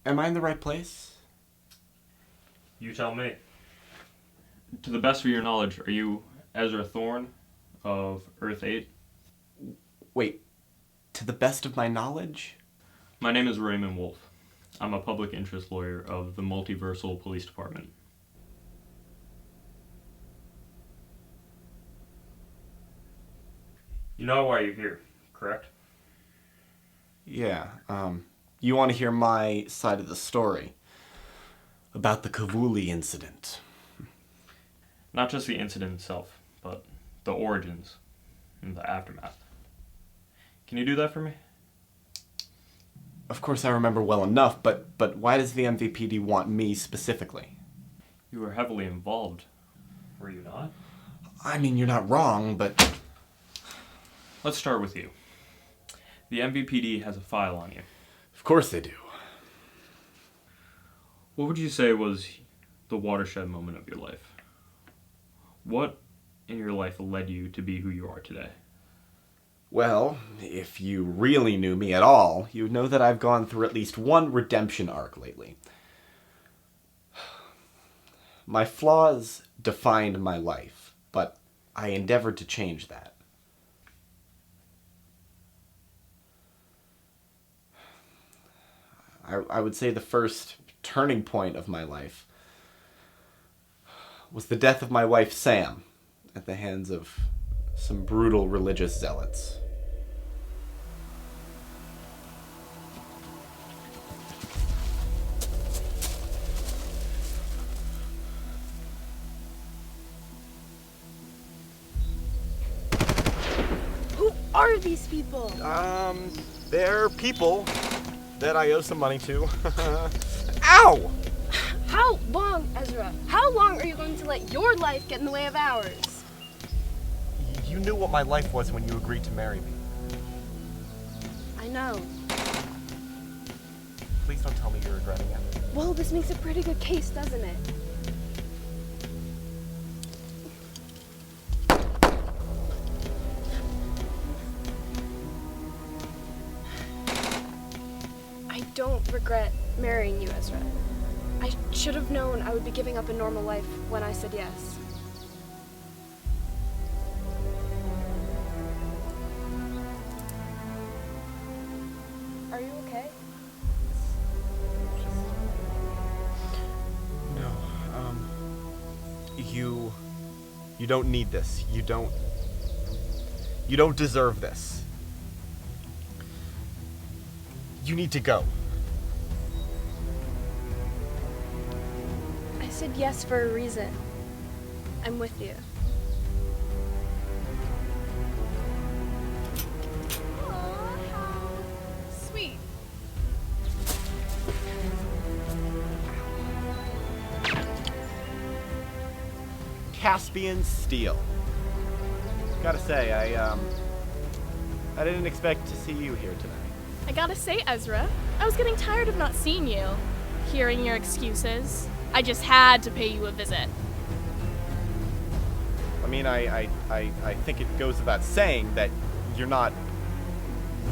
Am I in the right place? You tell me. To the best of your knowledge, are you Ezra Thorne of Earth 8? Wait, to the best of my knowledge? My name is Raymond Wolf. I'm a public interest lawyer of the Multiversal Police Department. You know why you're here, correct? Yeah, you want to hear my side of the story about the Kavuli incident. Not just the incident itself, but the origins and the aftermath. Can you do that for me? Of course I remember well enough, but why does the MVPD want me specifically? You were heavily involved, were you not? I mean, you're not wrong, but... Let's start with you. The MVPD has a file on you. Of course they do. What would you say was the watershed moment of your life? What in your life led you to be who you are today? Well, if you really knew me at all, you'd know that I've gone through at least one redemption arc lately. My flaws defined my life, but I endeavored to change that. I would say the first turning point of my life was the death of my wife, Sam, at the hands of some brutal religious zealots. Who are these people? They're people that I owe some money to. Ow! How long, Ezra? How long are you going to let your life get in the way of ours? You knew what my life was when you agreed to marry me. I know. Please don't tell me you're regretting it. Well, this makes a pretty good case, doesn't it? I don't regret marrying you, Ezra. I should have known I would be giving up a normal life when I said yes. Are you okay? No, you don't need this. You don't deserve this. You need to go. I said yes for a reason. I'm with you. Aw, how sweet. Caspian steel. Gotta say, I didn't expect to see you here tonight. I gotta say, Ezra, I was getting tired of not seeing you, hearing your excuses. I just had to pay you a visit. I mean, I think it goes without saying that you're not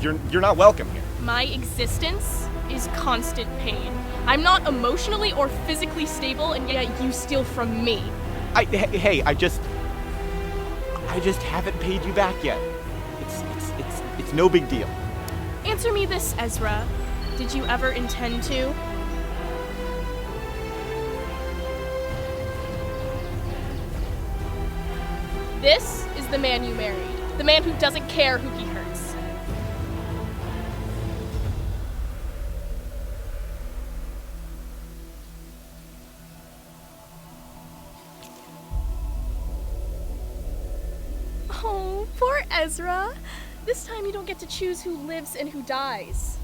welcome here. My existence is constant pain. I'm not emotionally or physically stable, and yet you steal from me. Hey, I just haven't paid you back yet. It's no big deal. Answer me this, Ezra. Did you ever intend to? This is the man you married. The man who doesn't care who he hurts. Oh, poor Ezra. This time you don't get to choose who lives and who dies.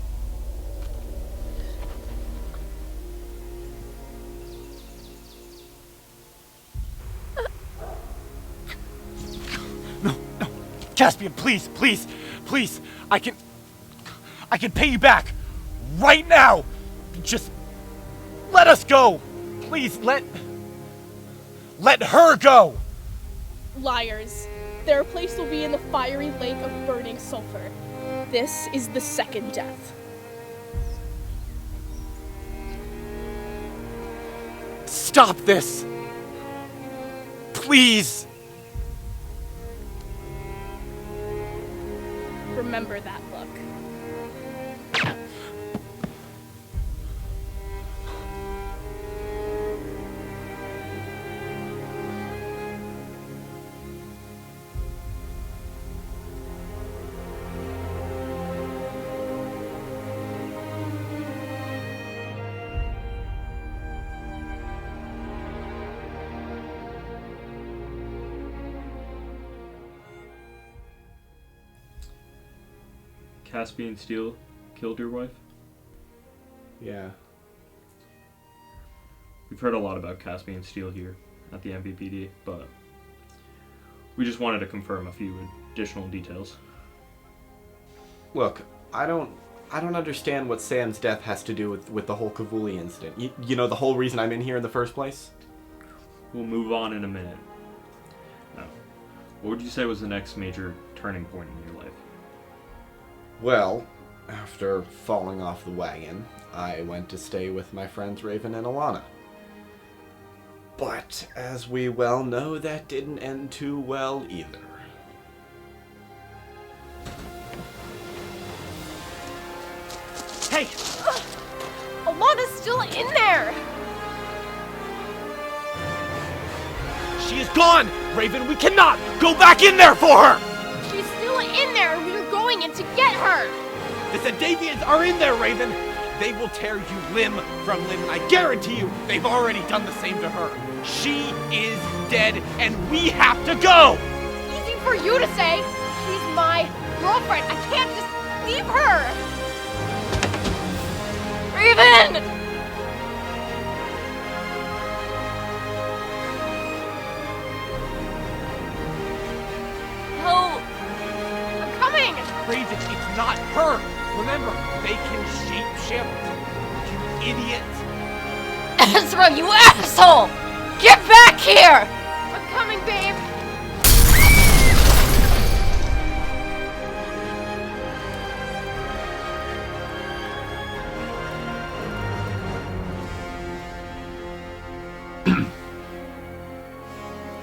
No, Caspian, please. I can pay you back right now. Just let us go. Please, let her go. Liars. Their place will be in the fiery lake of burning sulfur. This is the second death. stop this. Please. Remember that look. Caspian Steel killed your wife? Yeah. We've heard a lot about Caspian Steel here at the MVPD, but we just wanted to confirm a few additional details. Look, I don't understand what Sam's death has to do with the whole Kavuli incident. You know, the whole reason I'm in here in the first place? We'll move on in a minute. Now, what would you say was the next major turning point in your life? Well, after falling off the wagon, I went to stay with my friends Raven and Alana. But, as we well know, that didn't end too well either. Hey! Alana's still in there! She is gone! Raven, we cannot go back in there for her! She's still in there, and we are going in to get her! The Sedavians are in there, Raven! They will tear you limb from limb, and I guarantee you they've already done the same to her. She is dead, and we have to go! Easy for you to say! She's my girlfriend! I can't just leave her! Raven! No! I'm coming! Raven, it's not her! Remember, they can shapeshift. You idiot! Ezra, you asshole! Get back here! I'm coming, babe!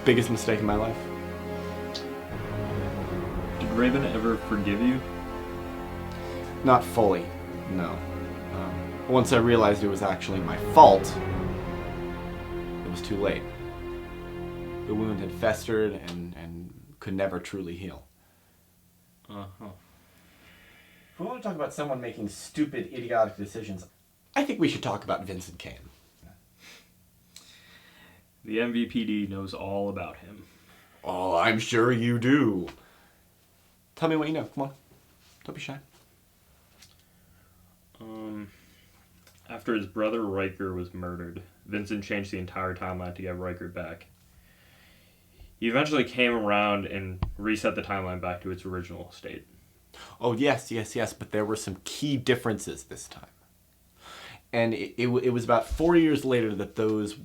Biggest mistake in my life. Did Raven ever forgive you? Not fully, no. Once I realized it was actually my fault, it was too late. The wound had festered and could never truly heal. Uh-huh. If we want to talk about someone making stupid, idiotic decisions, I think we should talk about Vincent Kane. The MVPD knows all about him. Oh, I'm sure you do. Tell me what you know. Come on. Don't be shy. After his brother Riker was murdered, Vincent changed the entire timeline to get Riker back. He eventually came around and reset the timeline back to its original state. Oh, yes, but there were some key differences this time. And it was about 4 years later that those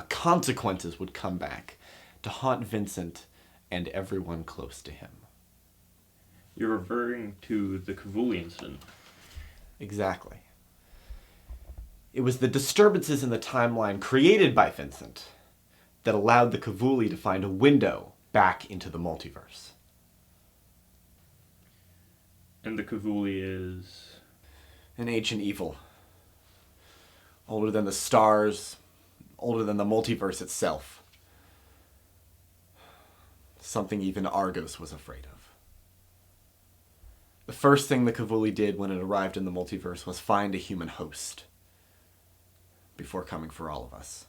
consequences would come back to haunt Vincent and everyone close to him. You're referring to the Kavuli incident. Exactly. It was the disturbances in the timeline created by Vincent that allowed the Kavuli to find a window back into the multiverse. And the Kavuli is... An ancient evil. Older than the stars, older than the multiverse itself. Something even Argos was afraid of. The first thing the Kavuli did when it arrived in the multiverse was find a human host before coming for all of us.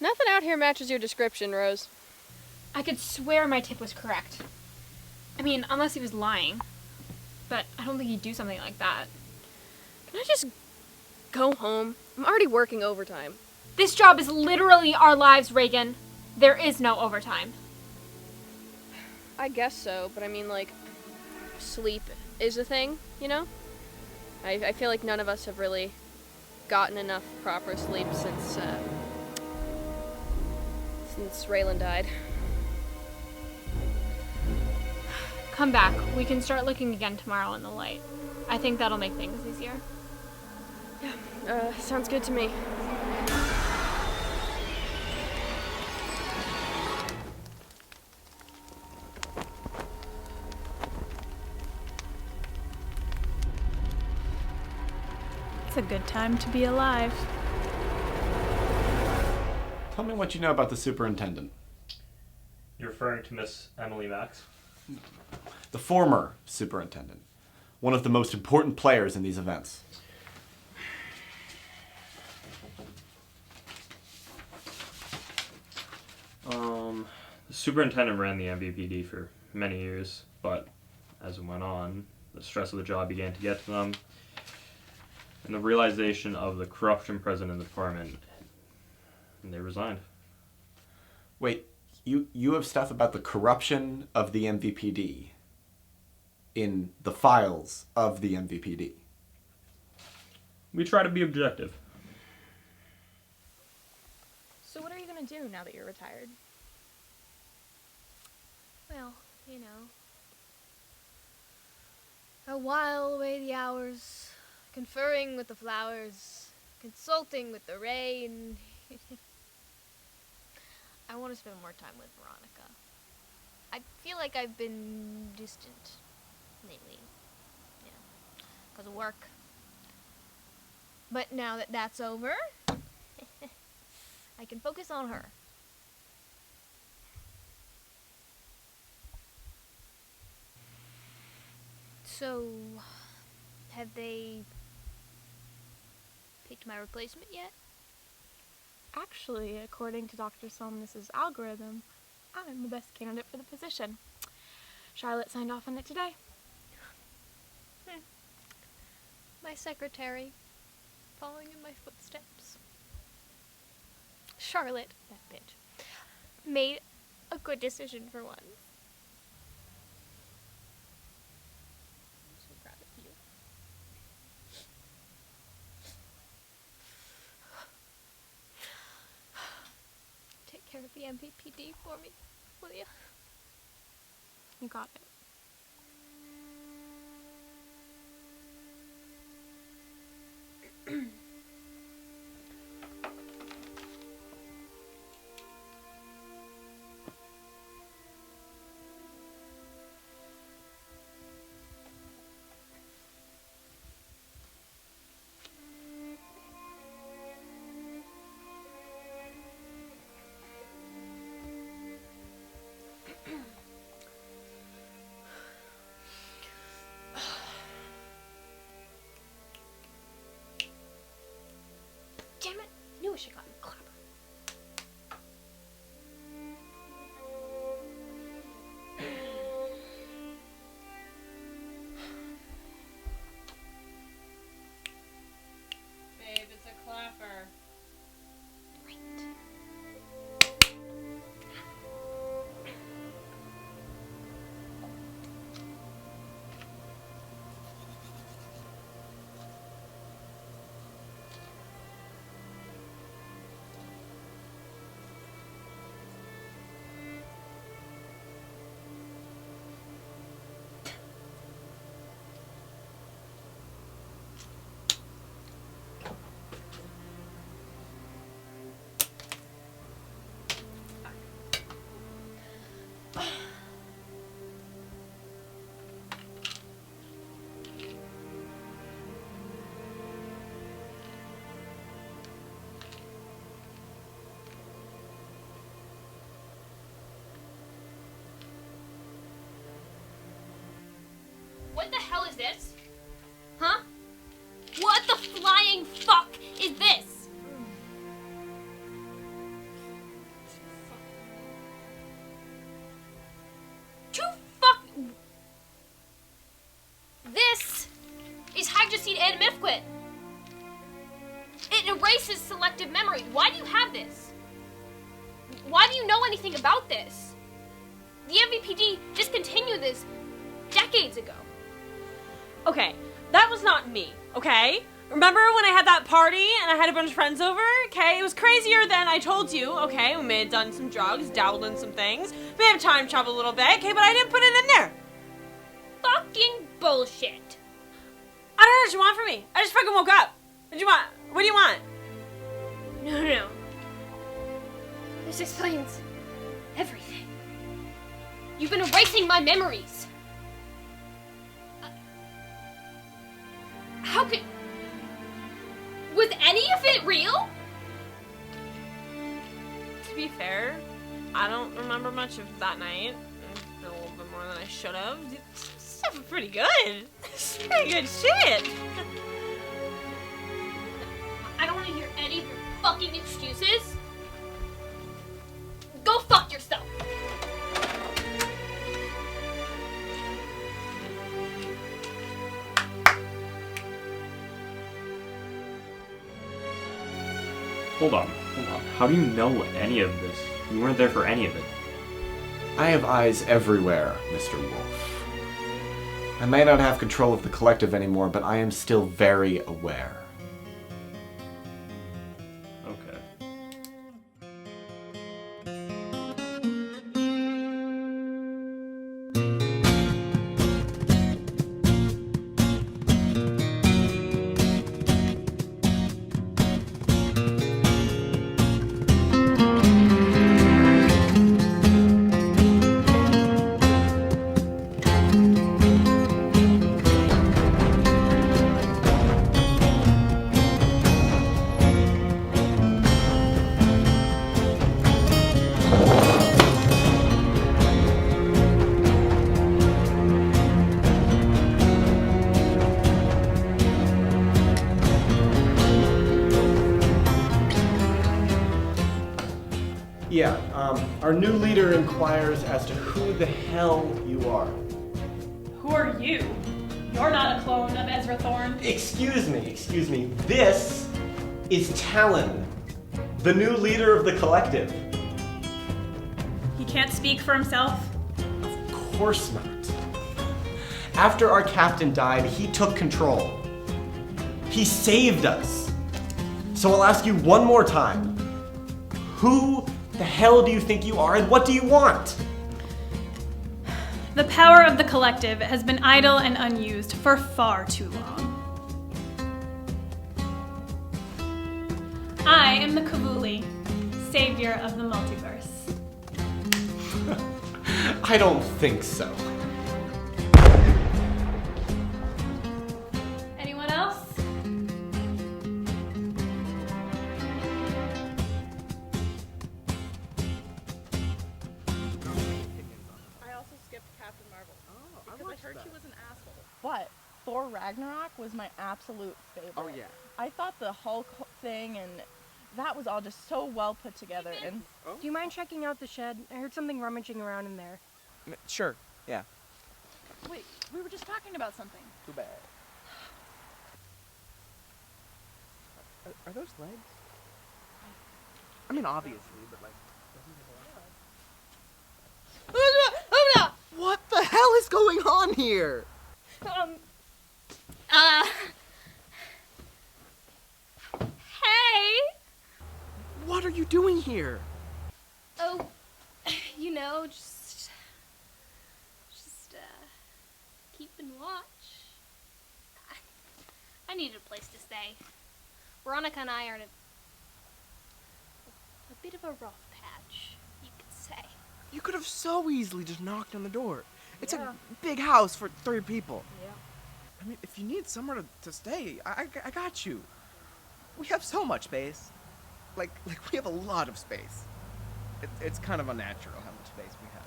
Nothing out here matches your description, Rose. I could swear my tip was correct. I mean, unless he was lying. But I don't think he'd do something like that. Can I just go home? I'm already working overtime. This job is literally our lives, Reagan. There is no overtime. I guess so, but I mean, like, sleep is a thing, you know? I feel like none of us have really gotten enough proper sleep since Raylan died. Come back. We can start looking again tomorrow in the light. I think that'll make things easier. Sounds good to me. It's a good time to be alive. Tell me what you know about the superintendent. You're referring to Miss Emily Max? The former superintendent. One of the most important players in these events. The superintendent ran the MVPD for many years, but as it went on, the stress of the job began to get to them, and the realization of the corruption present in the department, and they resigned. Wait, you have stuff about the corruption of the MVPD in the files of the MVPD. We try to be objective. So what are you gonna do now that you're retired? Well, you know, I while away the hours, conferring with the flowers, consulting with the rain. I want to spend more time with Veronica. I feel like I've been distant lately, because of work. But now that that's over, I can focus on her. So, have they picked my replacement yet? Actually, according to Dr. Somnus's algorithm, I'm the best candidate for the position. Charlotte signed off on it today. My secretary, following in my footsteps. Charlotte, that bitch, made a good decision for once. I'm so proud of you. Take care of the MVPD for me, will you? You got it. Damn it! Knew I should have gotten a clapper. Babe, it's a clapper. What the hell is this? Huh? What the flying fuck is this? This is hydroxide and mifquit. It erases selective memory. Why do you have this? Why do you know anything about this? The MVPD discontinued this decades ago. Okay, that was not me, okay? Remember when I had that party and I had a bunch of friends over? Okay, it was crazier than I told you. Okay, we may have done some drugs, dabbled in some things, may have time traveled a little bit. Okay, but I didn't put it in there. Fucking bullshit. I don't know what you want from me. I just fucking woke up. What do you want? What do you want? No. This explains everything. You've been erasing my memories. How could... Was any of it real? To be fair, I don't remember much of that night. A little bit more than I should have. Stuff was pretty good. It's pretty good shit. I don't want to hear any of your fucking excuses. Go fuck yourself. Hold on. How do you know any of this? You weren't there for any of it. I have eyes everywhere, Mr. Wolf. I may not have control of the collective anymore, but I am still very aware. Okay. Yeah, our new leader inquires as to who the hell you are. Who are you? You're not a clone of Ezra Thorne. Excuse me. This is Talon, the new leader of the collective. He can't speak for himself. Of course not. After our captain died, he took control. He saved us. So I'll ask you one more time. Who the hell do you think you are, and what do you want? The power of the collective has been idle and unused for far too long. I am the Kavuli, savior of the multiverse. I don't think so. Anyone else? I also skipped Captain Marvel. Because I heard he was an asshole. But Thor Ragnarok was my absolute favorite. Oh, yeah. I thought the Hulk thing and that was all just so well put together. And Do you mind checking out the shed? I heard something rummaging around in there. Sure, yeah. wait, we were just talking about something. Too bad. Are those legs? I mean, obviously, but like... What the hell is going on here? Hey! What are you doing here? Oh, you know, just keeping watch. I needed a place to stay. Veronica and I are in a bit of a rough patch, you could say. You could have so easily just knocked on the door. It's a big house for 3 people. Yeah. I mean, if you need somewhere to stay, I got you. We have so much space. Like we have a lot of space. It's kind of unnatural how much space we have.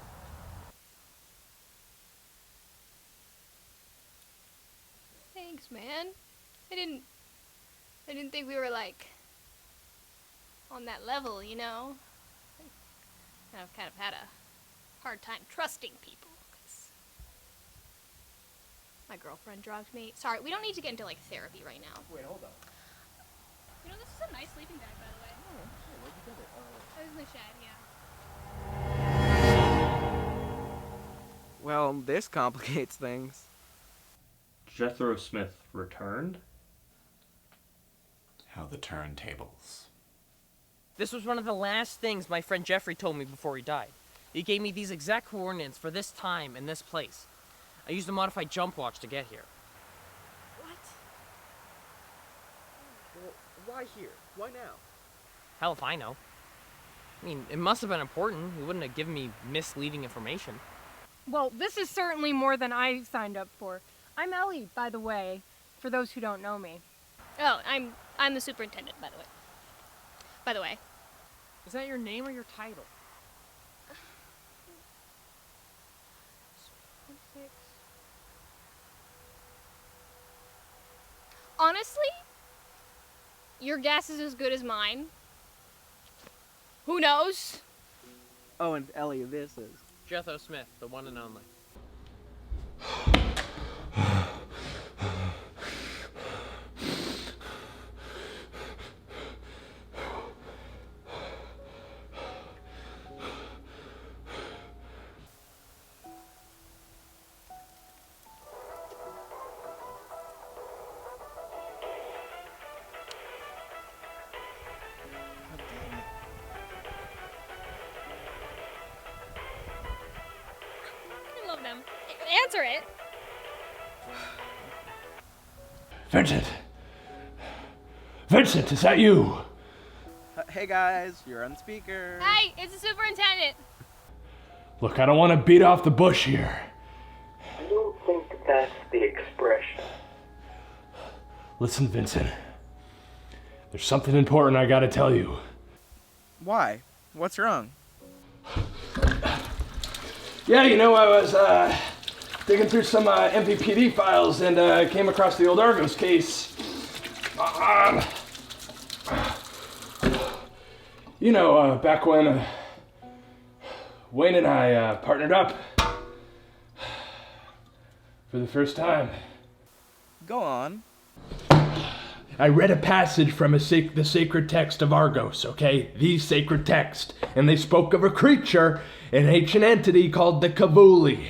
Thanks, man. I didn't think we were like on that level, you know. I've kind of had a hard time trusting people because my girlfriend drugged me. Sorry, we don't need to get into like therapy right now. Wait, hold up. You know, this is a nice sleeping bag, by the way. Oh, where'd you get it? It was in the shed, yeah. Well, this complicates things. Jethro Smith returned? How the turntables. This was one of the last things my friend Jeffrey told me before he died. He gave me these exact coordinates for this time and this place. I used a modified jump watch to get here. What? Well, why here? Why now? Hell if I know. I mean, it must have been important. He wouldn't have given me misleading information. Well, this is certainly more than I signed up for. I'm Ellie, by the way, for those who don't know me. Oh, I'm the superintendent, by the way. By the way. Is that your name or your title? Honestly, your guess is as good as mine. Who knows? Oh, and Ellie, this is Jethro Smith, the one and only. I love them. Answer it. Vincent! Vincent, is that you? Hey guys, you're on speaker. Hey, it's the superintendent. Look, I don't want to beat off the bush here. I don't think that's the expression. Listen, Vincent. There's something important I gotta tell you. Why? What's wrong? Yeah, you know, I was digging through some MVPD files and came across the old Argos case. You know, back when Wayne and I partnered up for the first time. Go on. I read a passage from the sacred text of Argos, okay? The sacred text. And they spoke of a creature, an ancient entity called the Cavuli,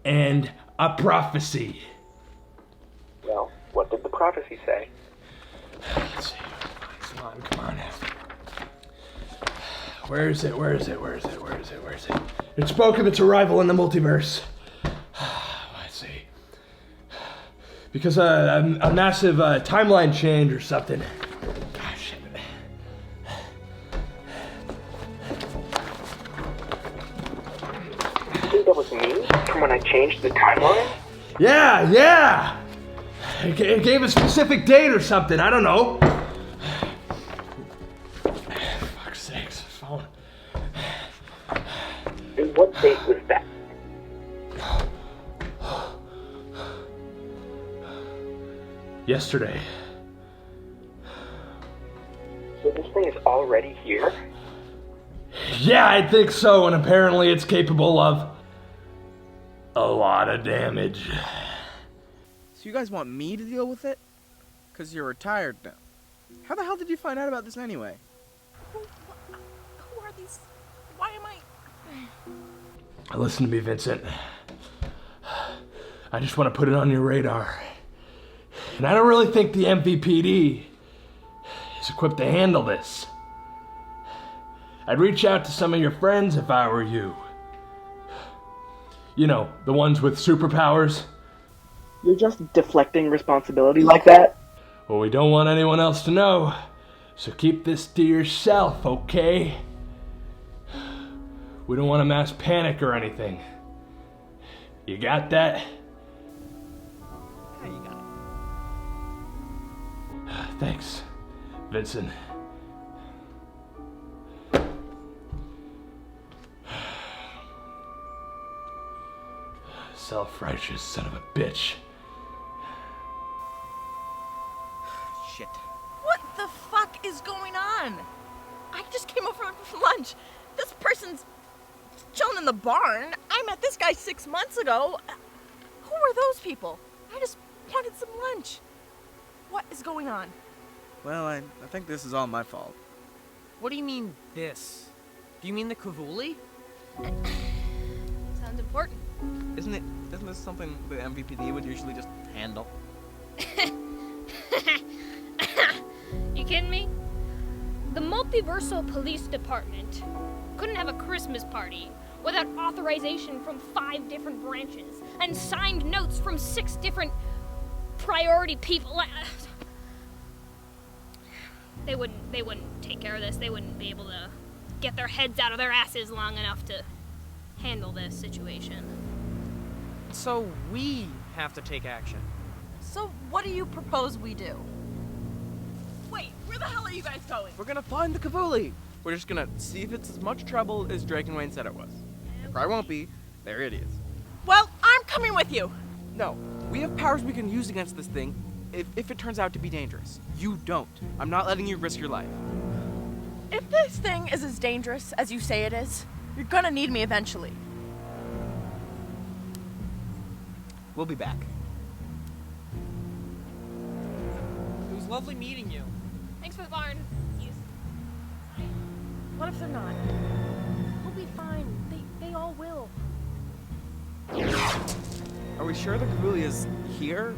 and a prophecy. Well, what did the prophecy say? Let's see. Come on. Where is it? It spoke of its arrival in the multiverse. Let's see. Because a massive timeline change or something. Gosh. You think that was me from when I changed the timeline? Yeah. It gave a specific date or something. I don't know. Fuck's sakes, phone. And what date was that? Yesterday. So this thing is already here? Yeah, I think so, and apparently it's capable of a lot of damage. So you guys want me to deal with it? Because you're retired now. How the hell did you find out about this anyway? Who are these? Why am I... Listen to me, Vincent. I just want to put it on your radar. And I don't really think the MVPD is equipped to handle this. I'd reach out to some of your friends if I were you. You know, the ones with superpowers. You're just deflecting responsibility like that? Well, we don't want anyone else to know, so keep this to yourself, okay? We don't want a mass panic or anything. You got that? Yeah, you got it. Thanks, Vincent. Self-righteous son of a bitch. Shit. What the fuck is going on? I just came over from lunch. This person's chilling in the barn. I met this guy 6 months ago. Who are those people? I just wanted some lunch. What is going on? Well, I think this is all my fault. What do you mean, this? Do you mean the Cavuli? Sounds important. Isn't this something the MVPD would usually just handle? You kidding me? The multiversal police department couldn't have a Christmas party without authorization from 5 different branches and signed notes from 6 different priority people. They wouldn't take care of this. They wouldn't be able to get their heads out of their asses long enough to handle this situation. So we have to take action. So what do you propose we do? Wait, where the hell are you guys going? We're gonna find the Cavuli. We're just gonna see if it's as much trouble as Drake and Wayne said it was. It probably won't be. They're idiots. Well, I'm coming with you. No, we have powers we can use against this thing if it turns out to be dangerous. You don't. I'm not letting you risk your life. If this thing is as dangerous as you say it is, you're gonna need me eventually. We'll be back. It was lovely meeting you. Thanks for the barn. What if they're not? We'll be fine. They all will. Are we sure the Cavuli is here?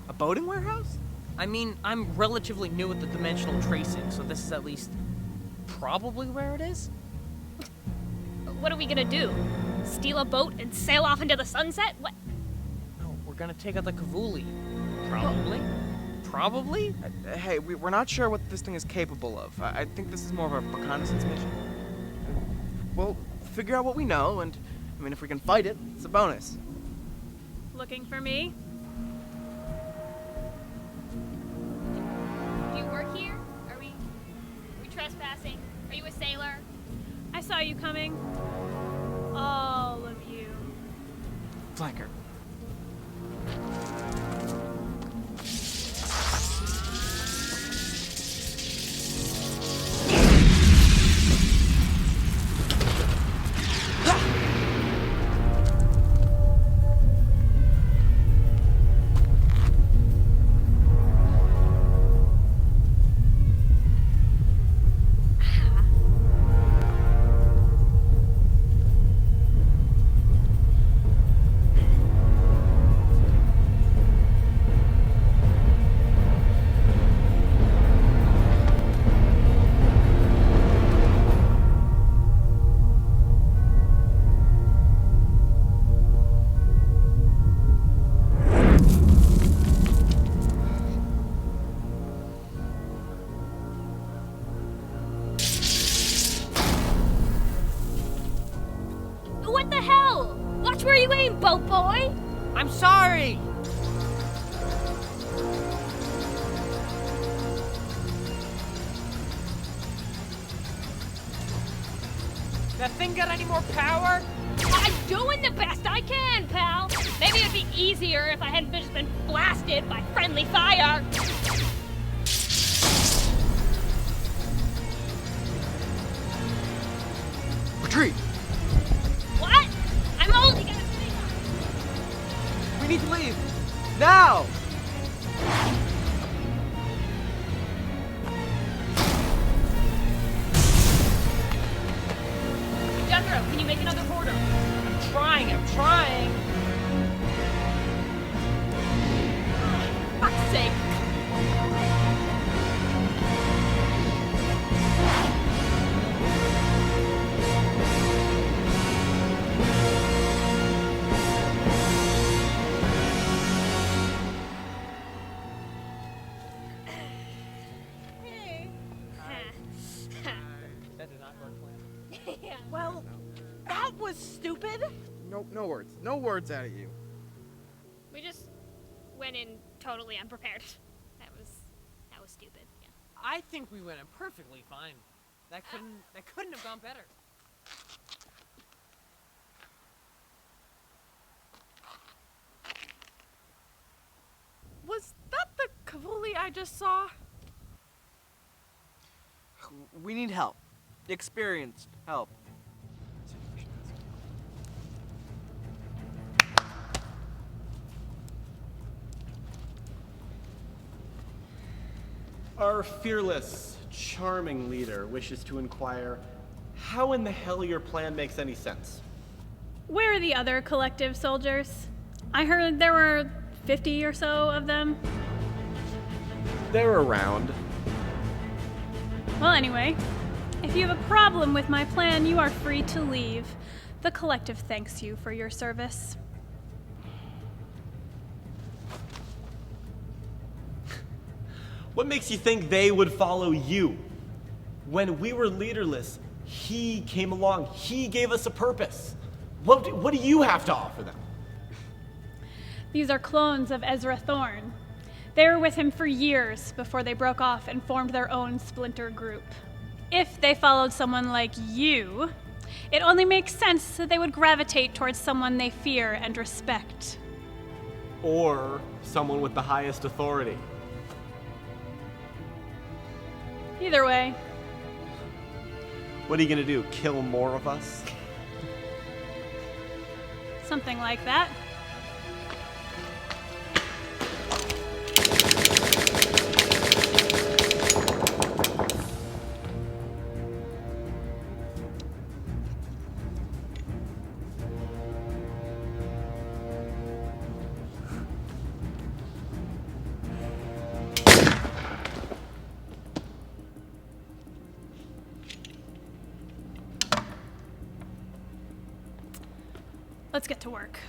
A boating warehouse? I mean, I'm relatively new at the dimensional tracing, so this is at least probably where it is. What are we gonna do? Steal a boat and sail off into the sunset? What? No, we're gonna take out the Cavuli. Probably. Probably? Hey, we're not sure what this thing is capable of. I think this is more of a reconnaissance mission. We'll figure out what we know, and I mean, if we can fight it, it's a bonus. Looking for me? Do you work here? Are we trespassing? Are you a sailor? I saw you coming. All of you. Flanker. What the hell? Watch where you aim, boat boy! I'm sorry! That thing got any more power? I'm doing the best I can, pal! Maybe it'd be easier if I hadn't just been blasted by friendly fire! Retreat! What? I'm only gonna stay. We need to leave! Now! Jethro, can you make another portal? I'm trying. Fuck's sake. That did not go to plan. Yeah. Well, that was stupid. No words. No words out of you. We just went in totally unprepared. That was stupid. Yeah. I think we went in perfectly fine. That couldn't have gone better. Was that the Cavuli I just saw? We need help. Experienced help. Our fearless, charming leader wishes to inquire how in the hell your plan makes any sense. Where are the other collective soldiers? I heard there were 50 or so of them. They're around, Well, anyway, if you have a problem with my plan, you are free to leave. The collective thanks you for your service. What makes you think they would follow you? When we were leaderless, he came along. He gave us a purpose. What do you have to offer them? These are clones of Ezra Thorne. They were with him for years before they broke off and formed their own splinter group. If they followed someone like you, it only makes sense that they would gravitate towards someone they fear and respect. Or someone with the highest authority. Either way. What are you gonna do, kill more of us? Something like that. Let's get to work.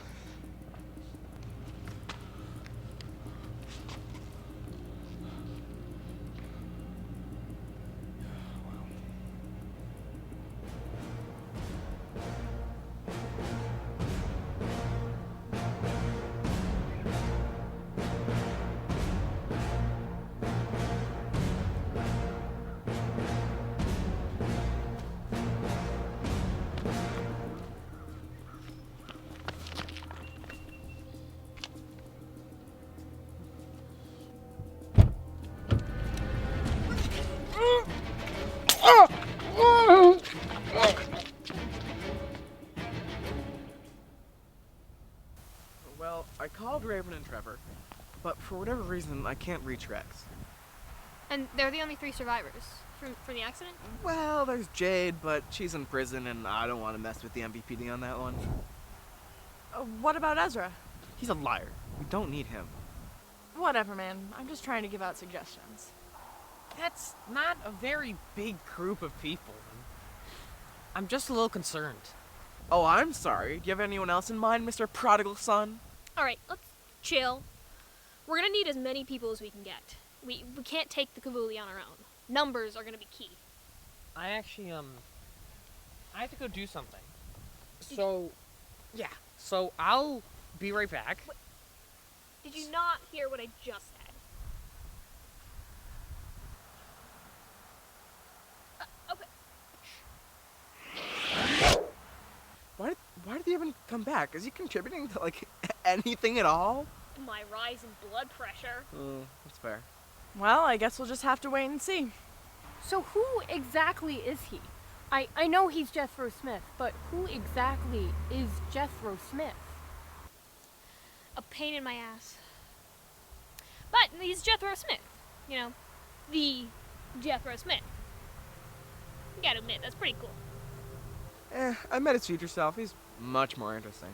Well, I called Raven and Trevor, but for whatever reason, I can't reach Rex. And they're the only 3 survivors from the accident? Well, there's Jade, but she's in prison, and I don't want to mess with the MVPD on that one. What about Ezra? He's a liar. We don't need him. Whatever, man. I'm just trying to give out suggestions. That's not a very big group of people. I'm just a little concerned. Oh, I'm sorry. Do you have anyone else in mind, Mr. Prodigal Son? Alright, let's chill. We're gonna need as many people as we can get. We can't take the Cavuli on our own. Numbers are gonna be key. I actually, I have to go do something. So, yeah. So, I'll be right back. What? Did you not hear what I just said? Okay. Why did he even come back? Is he contributing to, like, anything at all? My rise in blood pressure. That's fair. Well, I guess we'll just have to wait and see. So who exactly is he? I know he's Jethro Smith, but who exactly is Jethro Smith? A pain in my ass. But he's Jethro Smith. You know, the Jethro Smith. You gotta admit, that's pretty cool. I met his future self. He's much more interesting.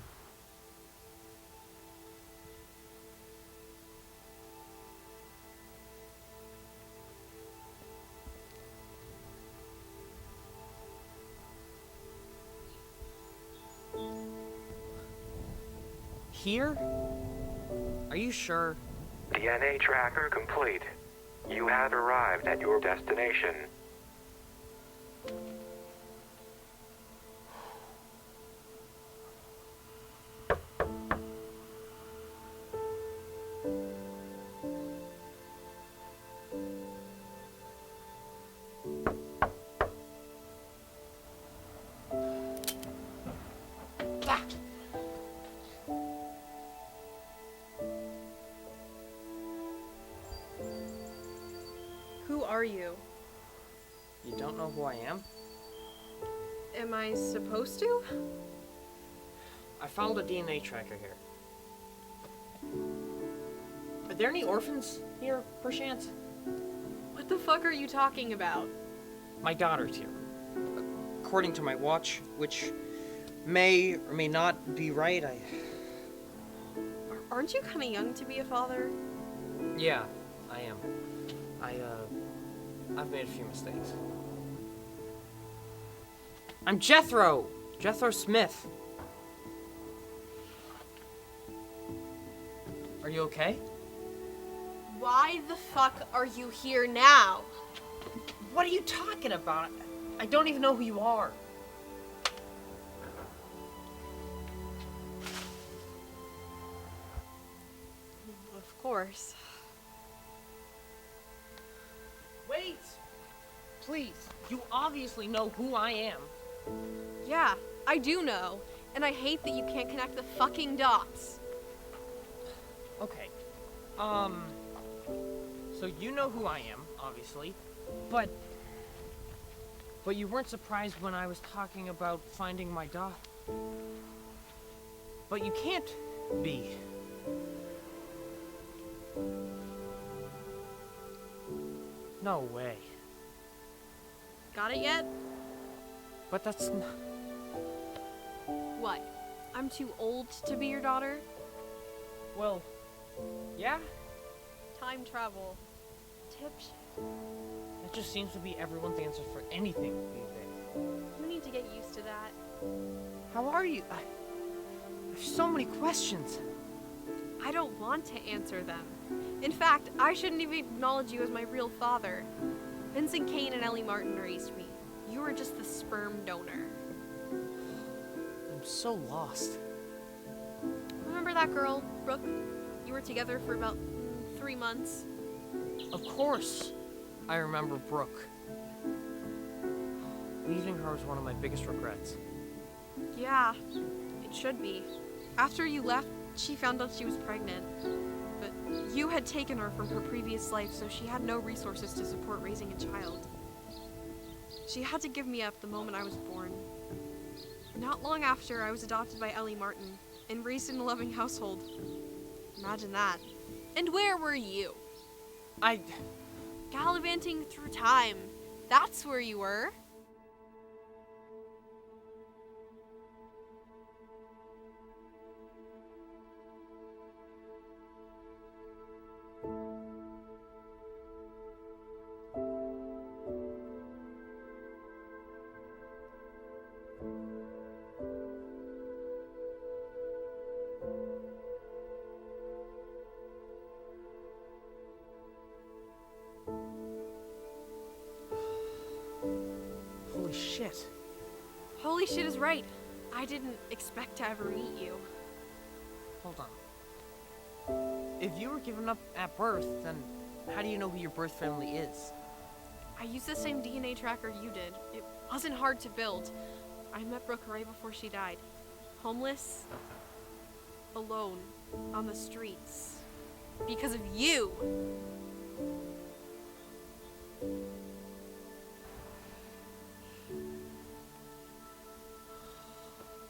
Here? Are you sure? DNA tracker complete. You have arrived at your destination. Who are you? You don't know who I am? Am I supposed to? I followed a DNA tracker here. Are there any orphans here, perchance? What the fuck are you talking about? My daughter's here. According to my watch, which may or may not be right, Aren't you kind of young to be a father? Yeah, I am. I've made a few mistakes. I'm Jethro! Jethro Smith. Are you okay? Why the fuck are you here now? What are you talking about? I don't even know who you are. Of course. Wait! Please, you obviously know who I am. Yeah, I do know. And I hate that you can't connect the fucking dots. Okay. So you know who I am, obviously, but you weren't surprised when I was talking about finding my dog. But you can't be. No way. Got it yet? But that's not... What? I'm too old to be your daughter? Well, yeah? Time travel. Tip shit. That just seems to be everyone's answer for anything these days. You need to get used to that. How are you? I have so many questions. I don't want to answer them. In fact, I shouldn't even acknowledge you as my real father. Vincent Kane and Ellie Martin raised me. You were just the sperm donor. I'm so lost. Remember that girl, Brooke? You were together for about 3 months. Of course, I remember Brooke. Leaving her was one of my biggest regrets. Yeah, it should be. After you left, she found out she was pregnant. But you had taken her from her previous life, so she had no resources to support raising a child. She had to give me up the moment I was born. Not long after, I was adopted by Ellie Martin and raised in a loving household. Imagine that. And where were you? Gallivanting through time. That's where you were. Holy shit. Holy shit is right. I didn't expect to ever meet you. Hold on. If you were given up at birth, then how do you know who your birth family is? I used the same DNA tracker you did. It wasn't hard to build. I met Brooke right before she died. Homeless, alone, on the streets. Because of you!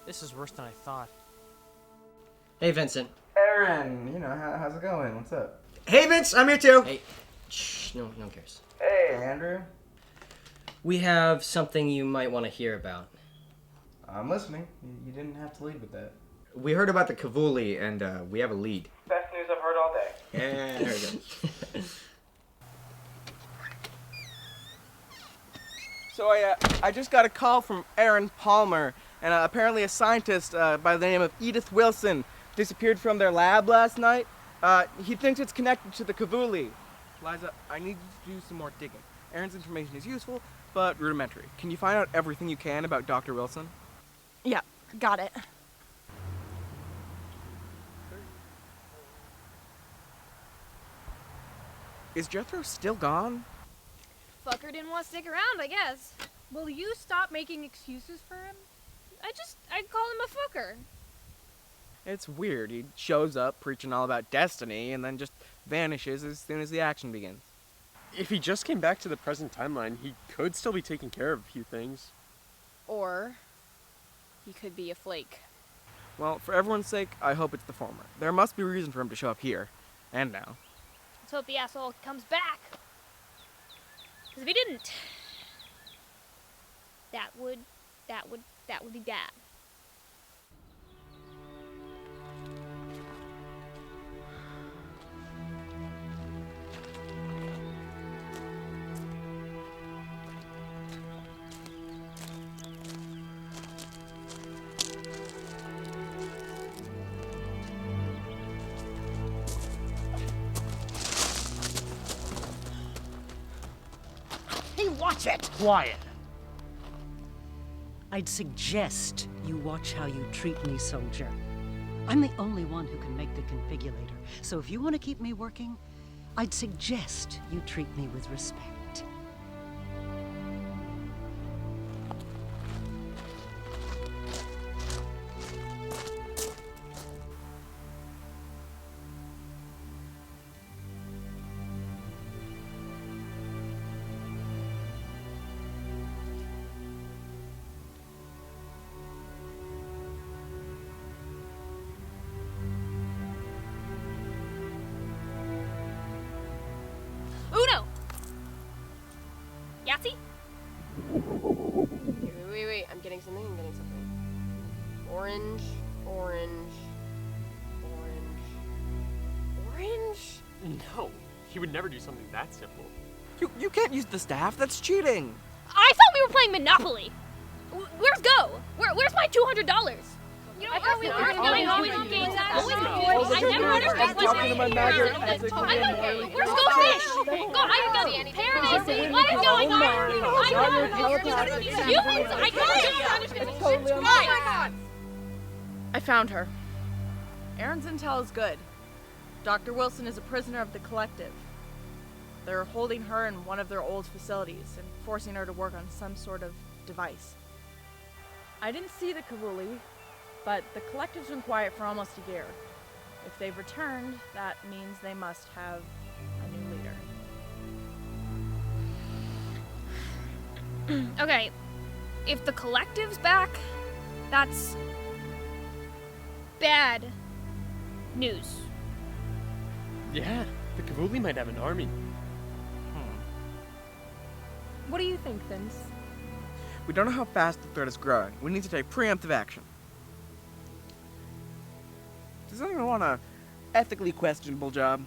This is worse than I thought. Hey, Vincent. Aaron, how's it going? What's up? Hey, Vince, I'm here too. Hey, shh, no one cares. Hey, Andrew. We have something you might want to hear about. I'm listening. You didn't have to lead with that. We heard about the Cavuli, and we have a lead. Best news I've heard all day. Yeah, there we go. So I just got a call from Aaron Palmer, and apparently a scientist by the name of Edith Wilson disappeared from their lab last night. He thinks it's connected to the Cavuli. Liza, I need you to do some more digging. Aaron's information is useful, but rudimentary. Can you find out everything you can about Dr. Wilson? Yeah, got it. Is Jethro still gone? Fucker didn't want to stick around, I guess. Will you stop making excuses for him? I'd call him a fucker. It's weird. He shows up preaching all about destiny and then just vanishes as soon as the action begins. If he just came back to the present timeline, he could still be taking care of a few things. Or he could be a flake. Well, for everyone's sake, I hope it's the former. There must be a reason for him to show up here, and now. Let's hope the asshole comes back. Because if he didn't, that would be bad. watch it! Quiet. I'd suggest you watch how you treat me, soldier. I'm the only one who can make the configurator, so if you want to keep me working, I'd suggest you treat me with respect. Uno! Yahtzee? Wait. I'm getting something. Orange. No, he would never do something that simple. You can't use the staff. That's cheating. I thought we were playing Monopoly. Where's Go? Where's my $200? You know, I thought we were going on games. I never understood what's Talking to my maggot as they come in early. Where's Go Fish? Go, I don't get it. Paradise, what is going on? Humans, I don't understand what's going on. I found her. Aaron's intel is good. Dr. Wilson is a prisoner of the Collective. They're holding her in one of their old facilities and forcing her to work on some sort of device. I didn't see the Kavuli, but the Collective's been quiet for almost a year. If they've returned, that means they must have a new leader. Okay, if the Collective's back, that's bad news. Yeah, the Kavuli might have an army. What do you think, Vince? We don't know how fast the threat is growing. We need to take preemptive action. Does anyone want a ethically questionable job?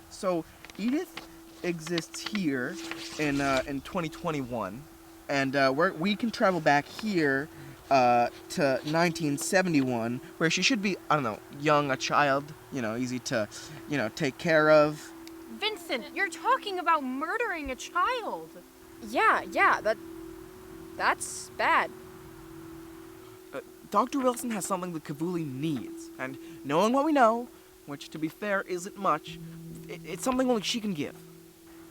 So, Edith exists here in 2021, and we can travel back here to 1971, where she should be, I don't know, young, a child, easy to, take care of. Vincent, you're talking about murdering a child. Yeah, that's bad. Dr. Wilson has something the Kavuli needs, and knowing what we know, which to be fair isn't much, it's something only she can give.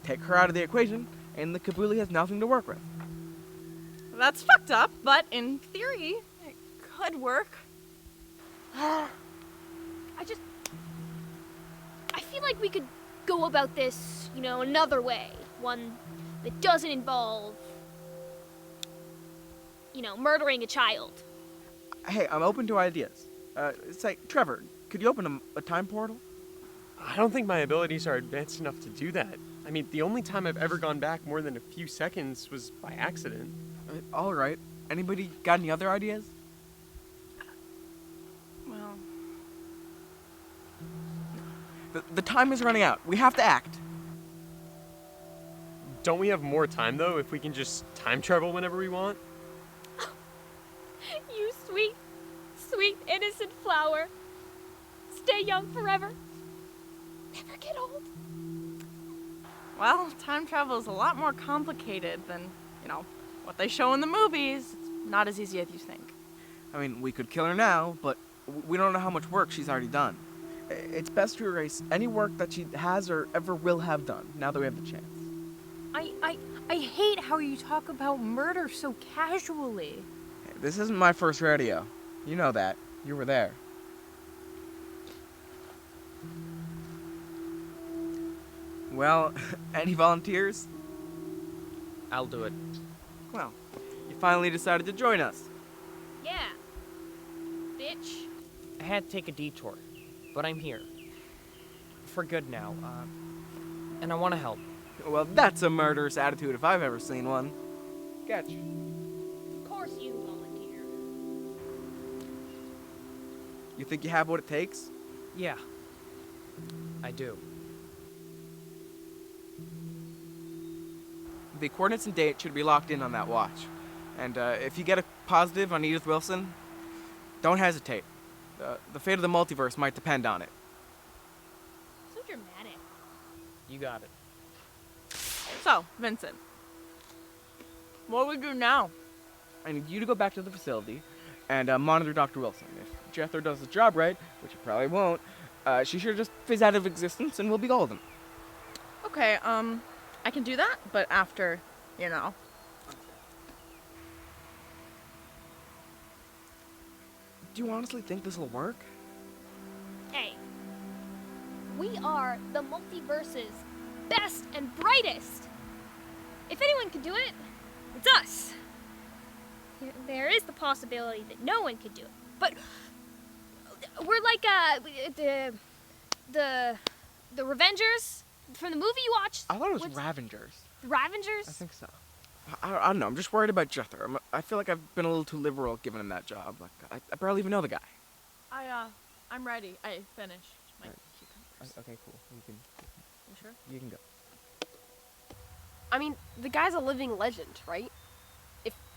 Take her out of the equation, and the Kavuli has nothing to work with. That's fucked up, but in theory, it could work. I feel like we could go about this, another way. One that doesn't involve, murdering a child. Hey, I'm open to ideas. Say, Trevor, could you open a time portal? I don't think my abilities are advanced enough to do that. I mean, the only time I've ever gone back more than a few seconds was by accident. All right. Anybody got any other ideas? Well, the time is running out. We have to act. Don't we have more time, though, if we can just time travel whenever we want? You sweet, sweet, innocent flower. Stay young forever. Never get old. well, time travel is a lot more complicated than, what they show in the movies. It's not as easy as you think. I mean, we could kill her now, but we don't know how much work she's already done. It's best to erase any work that she has or ever will have done, now that we have the chance. I hate how you talk about murder so casually. Hey, this isn't my first rodeo. You know that. You were there. Well, any volunteers? I'll do it. Well, you finally decided to join us. Yeah. Bitch. I had to take a detour, but I'm here. For good now, and I want to help. Well, that's a murderous attitude if I've ever seen one. Catch. Of course you volunteer. You think you have what it takes? Yeah, I do. The coordinates and date should be locked in on that watch. And if you get a positive on Edith Wilson, don't hesitate. The fate of the multiverse might depend on it. So dramatic. You got it. So, Vincent, what do we do now? I need you to go back to the facility and monitor Dr. Wilson. If Jethro does his job right, which he probably won't, she should just fizz out of existence and we'll be golden. Okay, I can do that, but after, you know. Do you honestly think this will work? Hey, we are the multiverse's best and brightest. If anyone could do it, it's us. There is the possibility that no one could do it, but we're like the Revengers from the movie you watched. I thought it was Ravengers. The Ravengers? I think so. I don't know. I'm just worried about Jethro. I feel like I've been a little too liberal giving him that job. Like I barely even know the guy. I'm ready. I finished my cucumbers. Okay, cool. You sure? You can go. I mean, the guy's a living legend, right?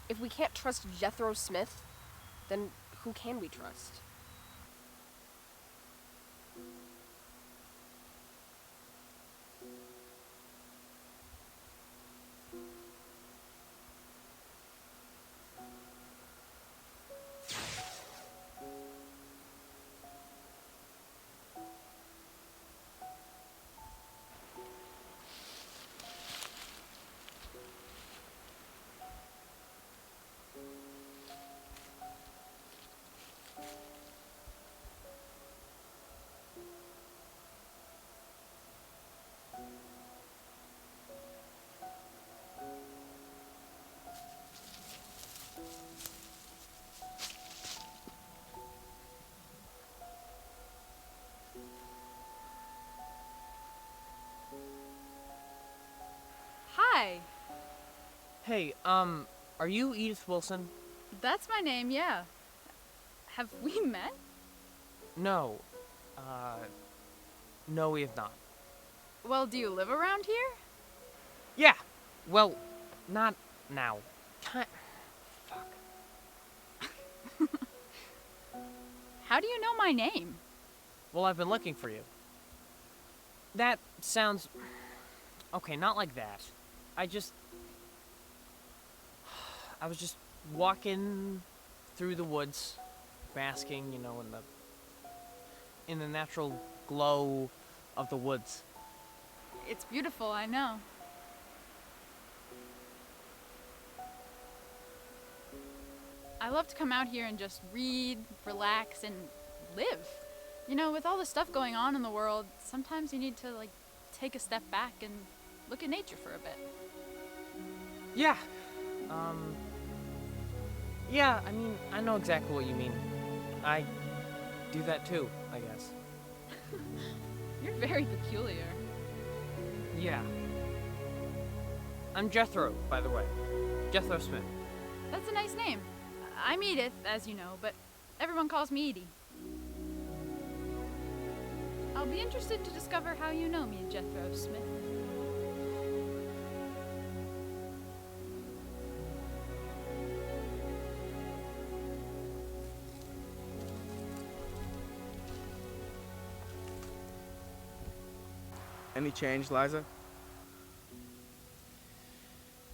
If we can't trust Jethro Smith, then who can we trust? Hi. Hey, are you Edith Wilson? That's my name, yeah. Have we met? No. No, we have not. Well, do you live around here? Yeah. Well, not now. How do you know my name? Well, I've been looking for you. That sounds... Okay, not like that. I was just walking through the woods, basking, you know, in the natural glow of the woods. It's beautiful, I know. I love to come out here and just read, relax, and live. You know, with all the stuff going on in the world, sometimes you need to, like, take a step back and look at nature for a bit. Yeah. Yeah, I mean, I know exactly what you mean. I do that too, I guess. You're very peculiar. Yeah. I'm Jethro, by the way. Jethro Smith. That's a nice name. I'm Edith, as you know, but everyone calls me Edie. I'll be interested to discover how you know me, Jethro Smith. Any change, Liza?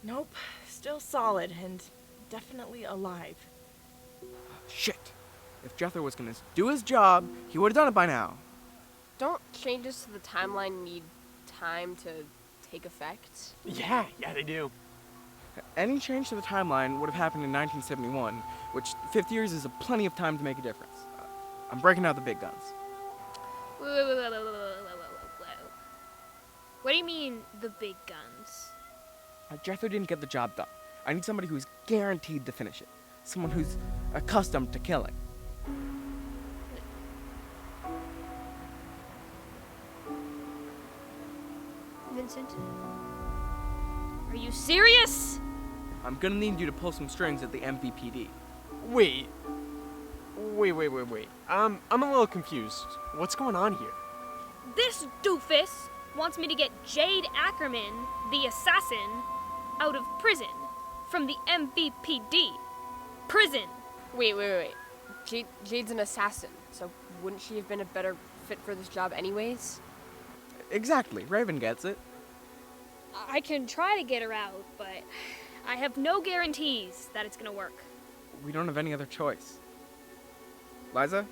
Nope. Still solid and definitely alive. Shit. If Jethro was gonna do his job, he would have done it by now. Don't changes to the timeline need time to take effect? Yeah, they do. Any change to the timeline would have happened in 1971, which 50 years is plenty of time to make a difference. I'm breaking out the big guns. What do you mean, the big guns? Jethro didn't get the job done. I need somebody who's guaranteed to finish it. Someone who's accustomed to killing. Vincent? Are you serious? I'm gonna need you to pull some strings at the MVPD. Wait. I'm a little confused. What's going on here? This doofus wants me to get Jade Ackerman, the assassin, out of prison. From the MVPD. Prison. Wait. Jade's an assassin, so wouldn't she have been a better fit for this job anyways? Exactly. Raven gets it. I can try to get her out, but I have no guarantees that it's gonna work. We don't have any other choice. Liza?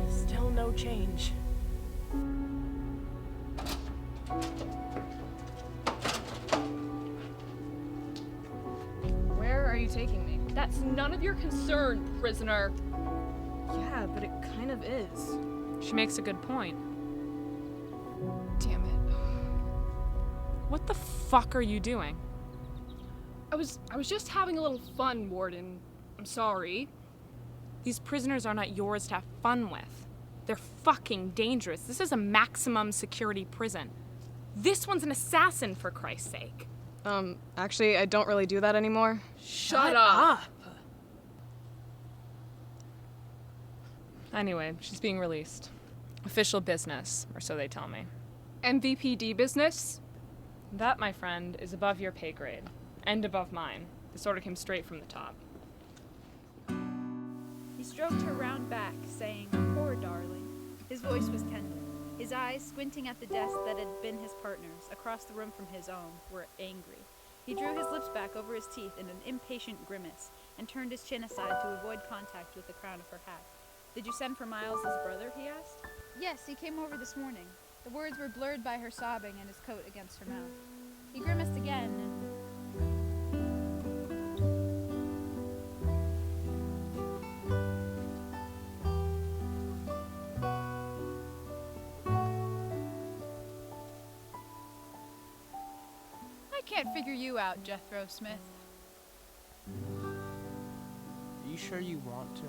Still no change. Where are you taking me? That's none of your concern, prisoner. Yeah, but it kind of is. She makes a good point. Damn it. What the fuck are you doing? I was just having a little fun, Warden. I'm sorry. These prisoners are not yours to have fun with. They're fucking dangerous. This is a maximum security prison. This one's an assassin, for Christ's sake. Actually, I don't really do that anymore. Shut up. Anyway, she's being released. Official business, or so they tell me. MVPD business? That, my friend, is above your pay grade. And above mine. This order came straight from the top. He stroked her round back, saying, "Poor darling." His voice was tender. His eyes, squinting at the desk that had been his partner's, across the room from his own, were angry. He drew his lips back over his teeth in an impatient grimace, and turned his chin aside to avoid contact with the crown of her hat. "Did you send for Miles' brother?" he asked. Yes, he came over this morning. The words were blurred by her sobbing and his coat against her mouth. He grimaced again and... I can't figure you out, Jethro Smith. Are you sure you want to?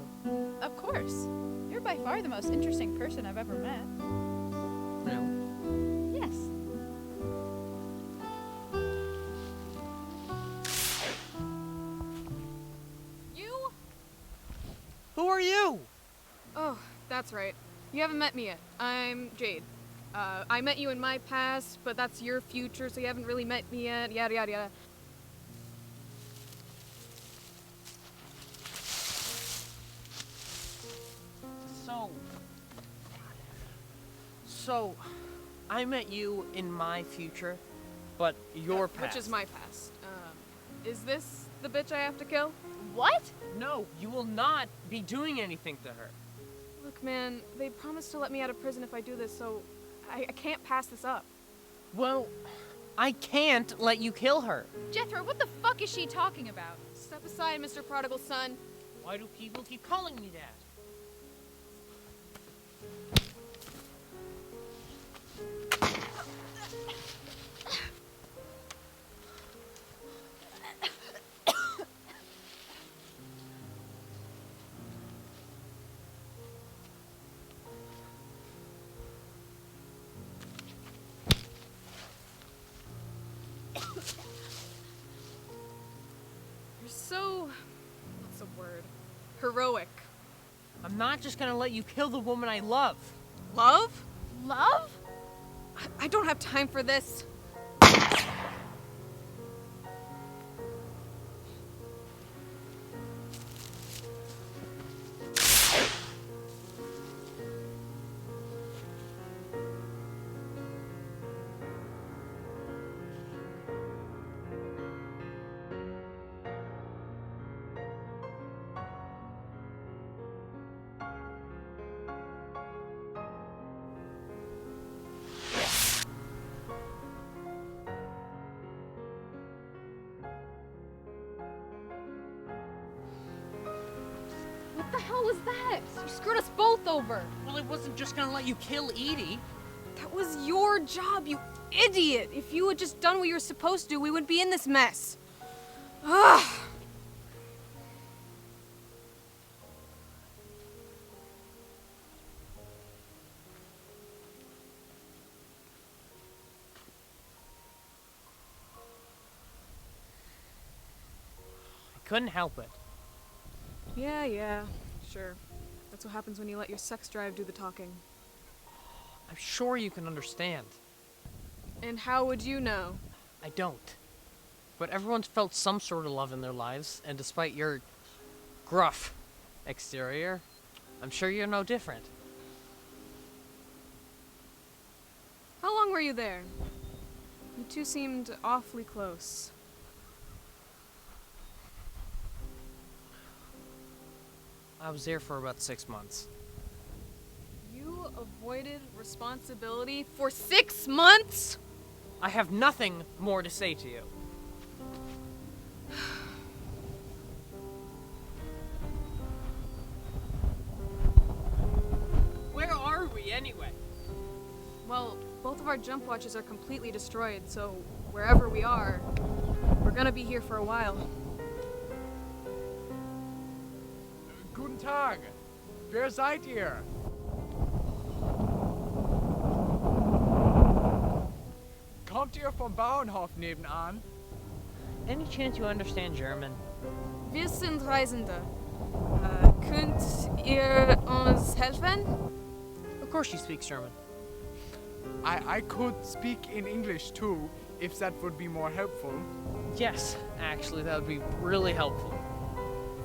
Of course. You're by far the most interesting person I've ever met. Really? Yes. You? Who are you? Oh, that's right. You haven't met me yet. I'm Jade. I met you in my past, but that's your future, so you haven't really met me yet, yada yada yada. So, I met you in my future, but your past. Which is my past. Is this the bitch I have to kill? What? No, you will not be doing anything to her. Look, man, they promised to let me out of prison if I do this, so I can't pass this up. Well, I can't let you kill her. Jethro, what the fuck is she talking about? Step aside, Mr. Prodigal Son. Why do people keep calling me that? You're so... what's the word? Heroic. I'm not just gonna let you kill the woman I love. Love? Love? I don't have time for this. What the hell was that? You screwed us both over. Well, I wasn't just gonna let you kill Edie. That was your job, you idiot! If you had just done what you were supposed to do, we wouldn't be in this mess. Ugh! I couldn't help it. Yeah, sure. That's what happens when you let your sex drive do the talking. I'm sure you can understand. And how would you know? I don't. But everyone's felt some sort of love in their lives, and despite your gruff exterior, I'm sure you're no different. How long were you there? You two seemed awfully close. I was there for about 6 months. You avoided responsibility for 6 months? I have nothing more to say to you. Where are we anyway? Well, both of our jump watches are completely destroyed, so wherever we are, we're gonna be here for a while. Guten Tag. Wer seid ihr? Kommt ihr vom Bauernhof nebenan? Any chance you understand German? Wir sind Reisende. Könnt ihr uns helfen? Of course she speaks German. I could speak in English too, if that would be more helpful. Yes, actually, that would be really helpful.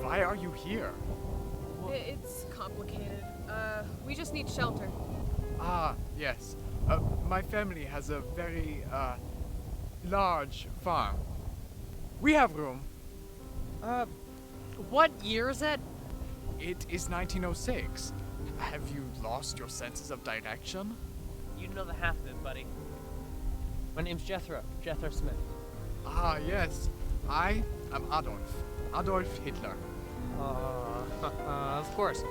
Why are you here? It's complicated. We just need shelter. Ah, yes. My family has a very, large farm. We have room. What year is it? It is 1906. Have you lost your senses of direction? You know the half of it, buddy. My name's Jethro Smith. Ah, yes. I am Adolf Hitler. Of course.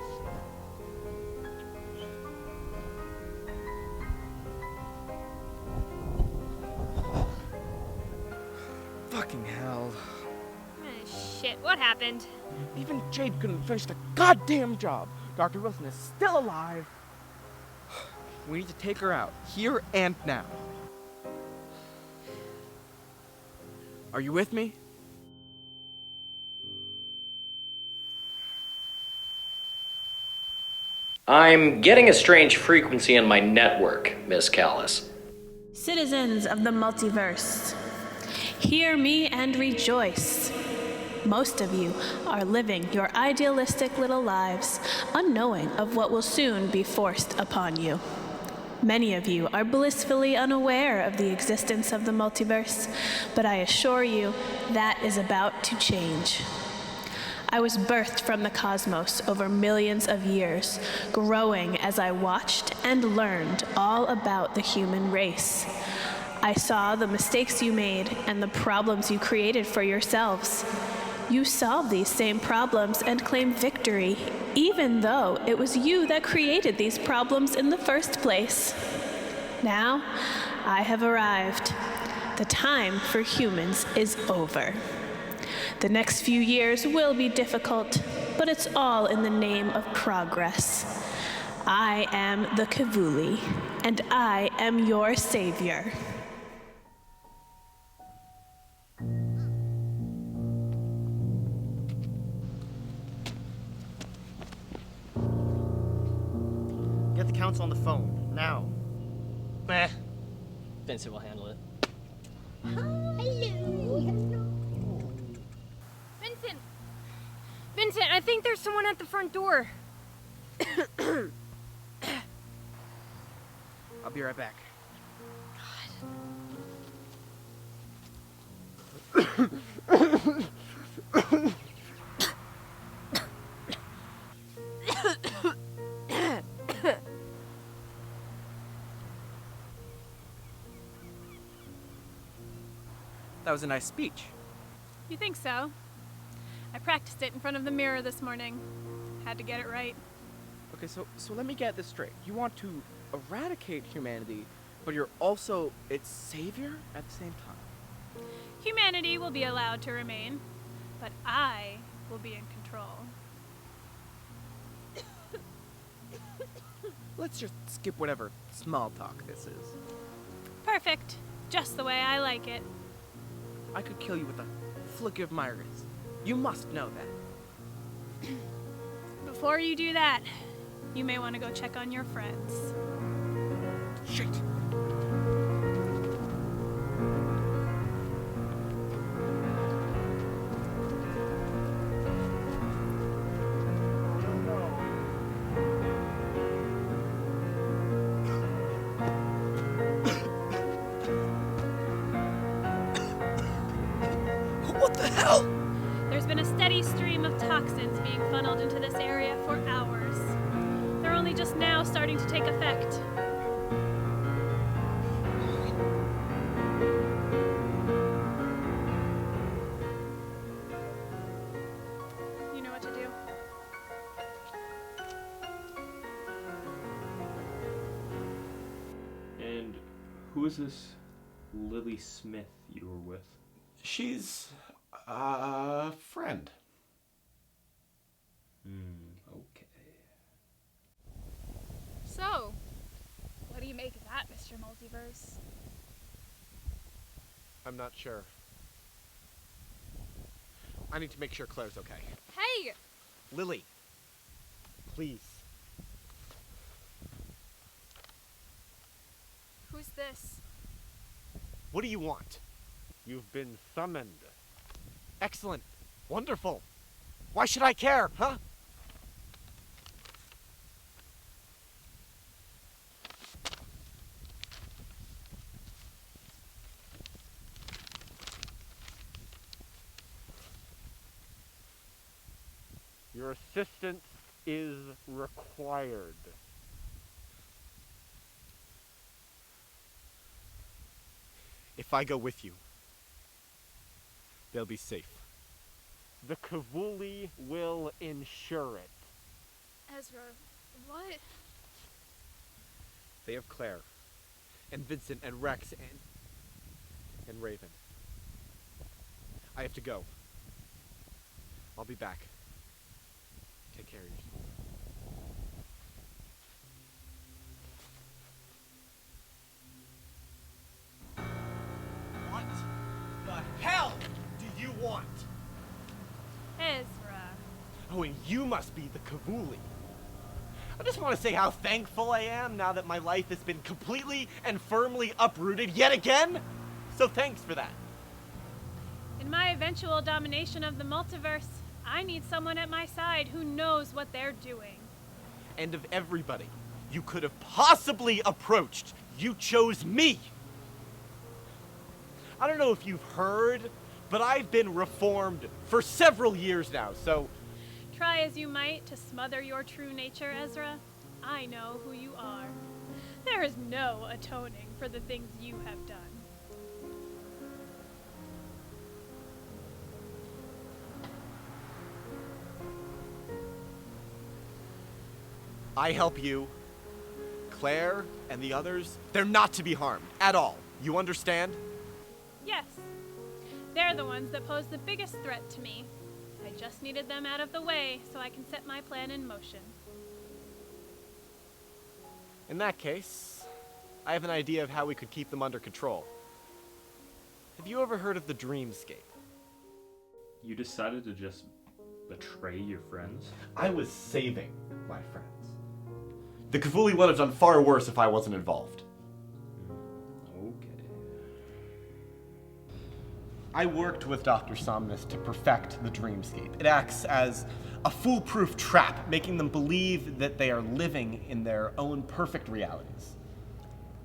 Fucking hell. Shit, what happened? Even Jade couldn't finish the goddamn job. Dr. Wilson is still alive. We need to take her out, here and now. Are you with me? I'm getting a strange frequency in my network, Miss Callis. Citizens of the multiverse, hear me and rejoice. Most of you are living your idealistic little lives, unknowing of what will soon be forced upon you. Many of you are blissfully unaware of the existence of the multiverse, but I assure you that is about to change. I was birthed from the cosmos over millions of years, growing as I watched and learned all about the human race. I saw the mistakes you made and the problems you created for yourselves. You solved these same problems and claimed victory, even though it was you that created these problems in the first place. Now, I have arrived. The time for humans is over. The next few years will be difficult, but it's all in the name of progress. I am the Kavuli, and I am your savior. Get the council on the phone, now. Meh. Vincent will handle it. Vincent, I think there's someone at the front door. I'll be right back. That was a nice speech. You think so? I practiced it in front of the mirror this morning. Had to get it right. Okay, so let me get this straight. You want to eradicate humanity, but you're also its savior at the same time. Humanity will be allowed to remain, but I will be in control. Let's just skip whatever small talk this is. Perfect. Just the way I like it. I could kill you with a flick of my wrist. You must know that. Before you do that, you may want to go check on your friends. Shit. What the hell? There's been a steady stream of toxins being funneled into this area for hours. They're only just now starting to take effect. You know what to do. And who is this Lily Smith you were with? She's a friend. Okay. So, what do you make of that, Mr. Multiverse? I'm not sure. I need to make sure Claire's okay. Hey! Lily, please. Who's this? What do you want? You've been summoned. Excellent. Wonderful. Why should I care, huh? Your assistance is required. If I go with you, they'll be safe. The Kavuli will ensure it. Ezra, what? They have Claire, and Vincent, and Rex, and Raven. I have to go. I'll be back. Take care of yourself. What the hell do you want? Ezra. Oh, and you must be the Kavuli. I just want to say how thankful I am now that my life has been completely and firmly uprooted yet again. So thanks for that. In my eventual domination of the multiverse, I need someone at my side who knows what they're doing. And of everybody you could have possibly approached, you chose me. I don't know if you've heard, but I've been reformed for several years now, so... Try as you might to smother your true nature, Ezra, I know who you are. There is no atoning for the things you have done. I help you. Claire and the others, they're not to be harmed at all. You understand? Yes. They're the ones that pose the biggest threat to me. I just needed them out of the way so I can set my plan in motion. In that case, I have an idea of how we could keep them under control. Have you ever heard of the dreamscape? You decided to just betray your friends? I was saving my friends. The Kavuli would have done far worse if I wasn't involved. Okay. I worked with Dr. Somnus to perfect the dreamscape. It acts as a foolproof trap, making them believe that they are living in their own perfect realities.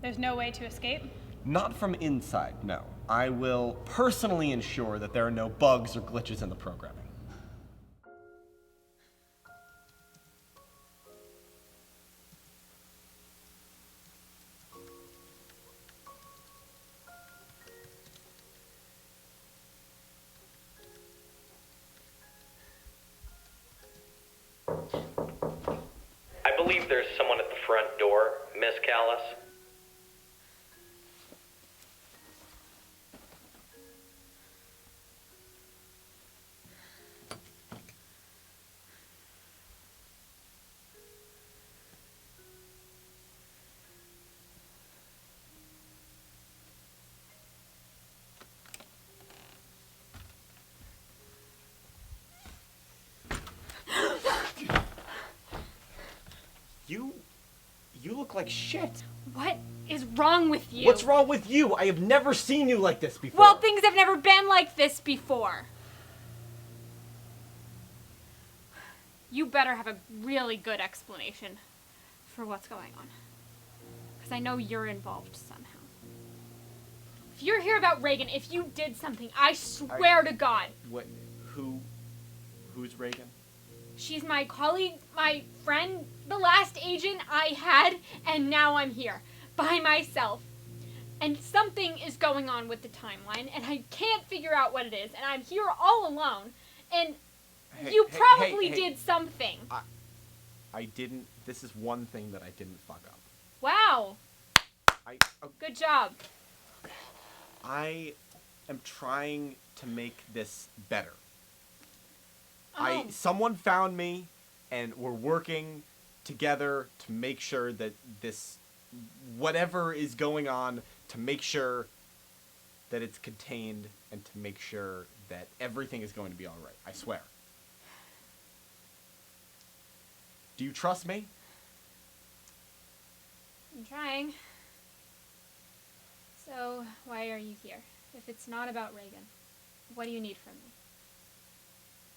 There's no way to escape? Not from inside, no. I will personally ensure that there are no bugs or glitches in the programming. I believe there's someone at the front door, Miss Callis. You look like shit. What is wrong with you? What's wrong with you? I have never seen you like this before. Well, things have never been like this before. You better have a really good explanation for what's going on. Because I know you're involved somehow. If you're here about Reagan, if you did something, I swear to God. What? Who's Reagan? She's my colleague, my friend, the last agent I had, and now I'm here, by myself. And something is going on with the timeline, and I can't figure out what it is, and I'm here all alone, and you probably did something. I didn't. This is one thing that I didn't fuck up. Wow. Good job. I am trying to make this better. Oh. Someone found me, and we're working together to make sure that this, whatever is going on, to make sure that it's contained and to make sure that everything is going to be all right. I swear. Do you trust me? I'm trying. So, why are you here? If it's not about Reagan, what do you need from me?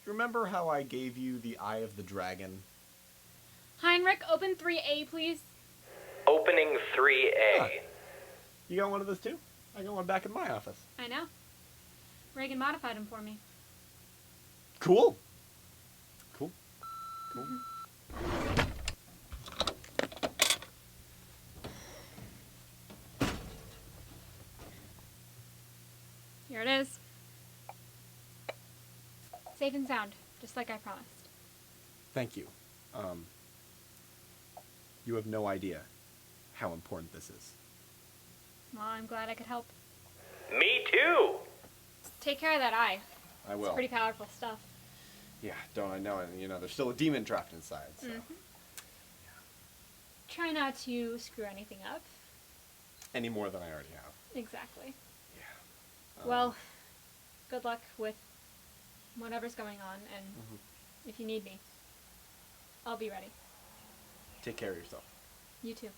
Remember how I gave you the Eye of the Dragon? Heinrich, open 3A, please. Opening 3A. Huh. You got one of those too? I got one back in my office. I know. Reagan modified him for me. Cool. Cool. Here it is. Safe and sound, just like I promised. Thank you. You have no idea how important this is. Well, I'm glad I could help. Me too. Take care of that eye. I will. It's pretty powerful stuff. Yeah, don't I know it? You know, there's still a demon trapped inside, so. Try not to screw anything up. Any more than I already have. Exactly. Yeah. Well, good luck with whatever's going on, and if you need me, I'll be ready. Take care of yourself. You too.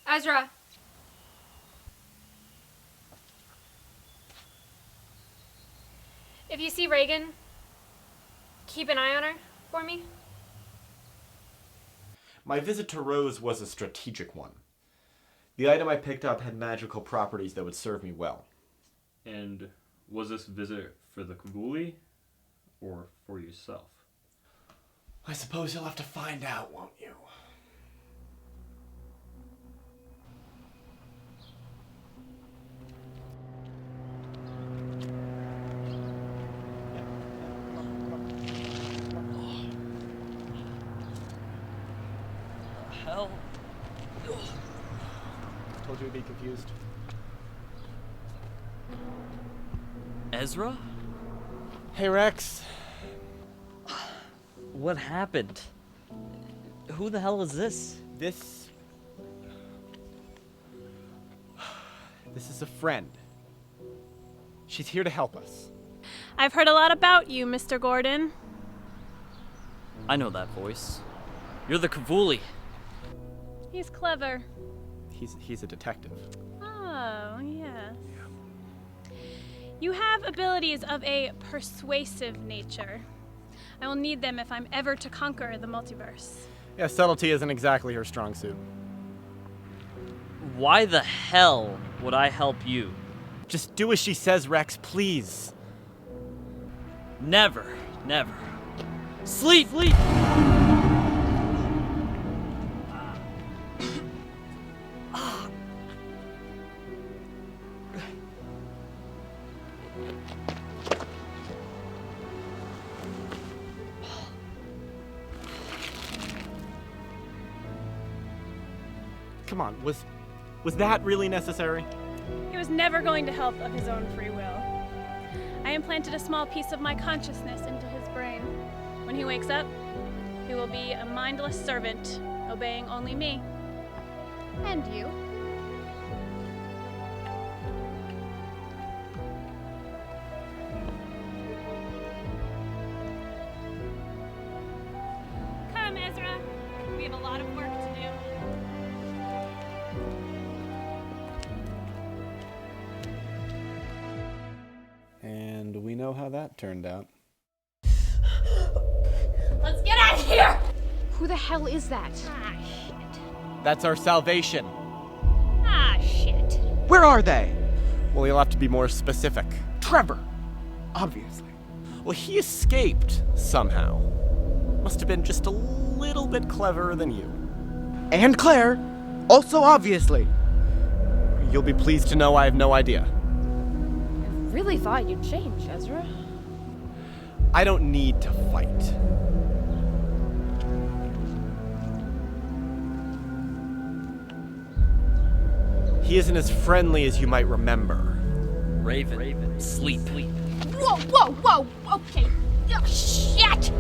Ezra! If you see Reagan, keep an eye on her for me. My visit to Rose was a strategic one. The item I picked up had magical properties that would serve me well. And was this visit for the Kavuli or for yourself? I suppose you'll have to find out, won't you? Hell. Told you we'd be confused. Ezra? Hey, Rex. What happened? Who the hell is this? This is a friend. She's here to help us. I've heard a lot about you, Mr. Gordon. I know that voice. You're the Kavuli. He's clever. He's a detective. Oh, yes. You have abilities of a persuasive nature. I will need them if I'm ever to conquer the multiverse. Yeah, subtlety isn't exactly her strong suit. Why the hell would I help you? Just do as she says, Rex, please. Never, never. Sleep! Sleep! Come on, was that really necessary? He was never going to help of his own free will. I implanted a small piece of my consciousness into his brain. When he wakes up, he will be a mindless servant, obeying only me. And you. Come, Ezra. We have a lot of work to do. And we know how that turned out. Let's get out of here! Who the hell is that? Ah, shit. That's our salvation. Ah, shit. Where are they? Well, you'll have to be more specific. Trevor, obviously. Well, he escaped somehow. Must have been just a little bit cleverer than you. And Claire, also obviously. You'll be pleased to know I have no idea. I really thought you'd change, Ezra. I don't need to fight. He isn't as friendly as you might remember. Raven. Sleep. Whoa, whoa, whoa. Okay. Oh, shit.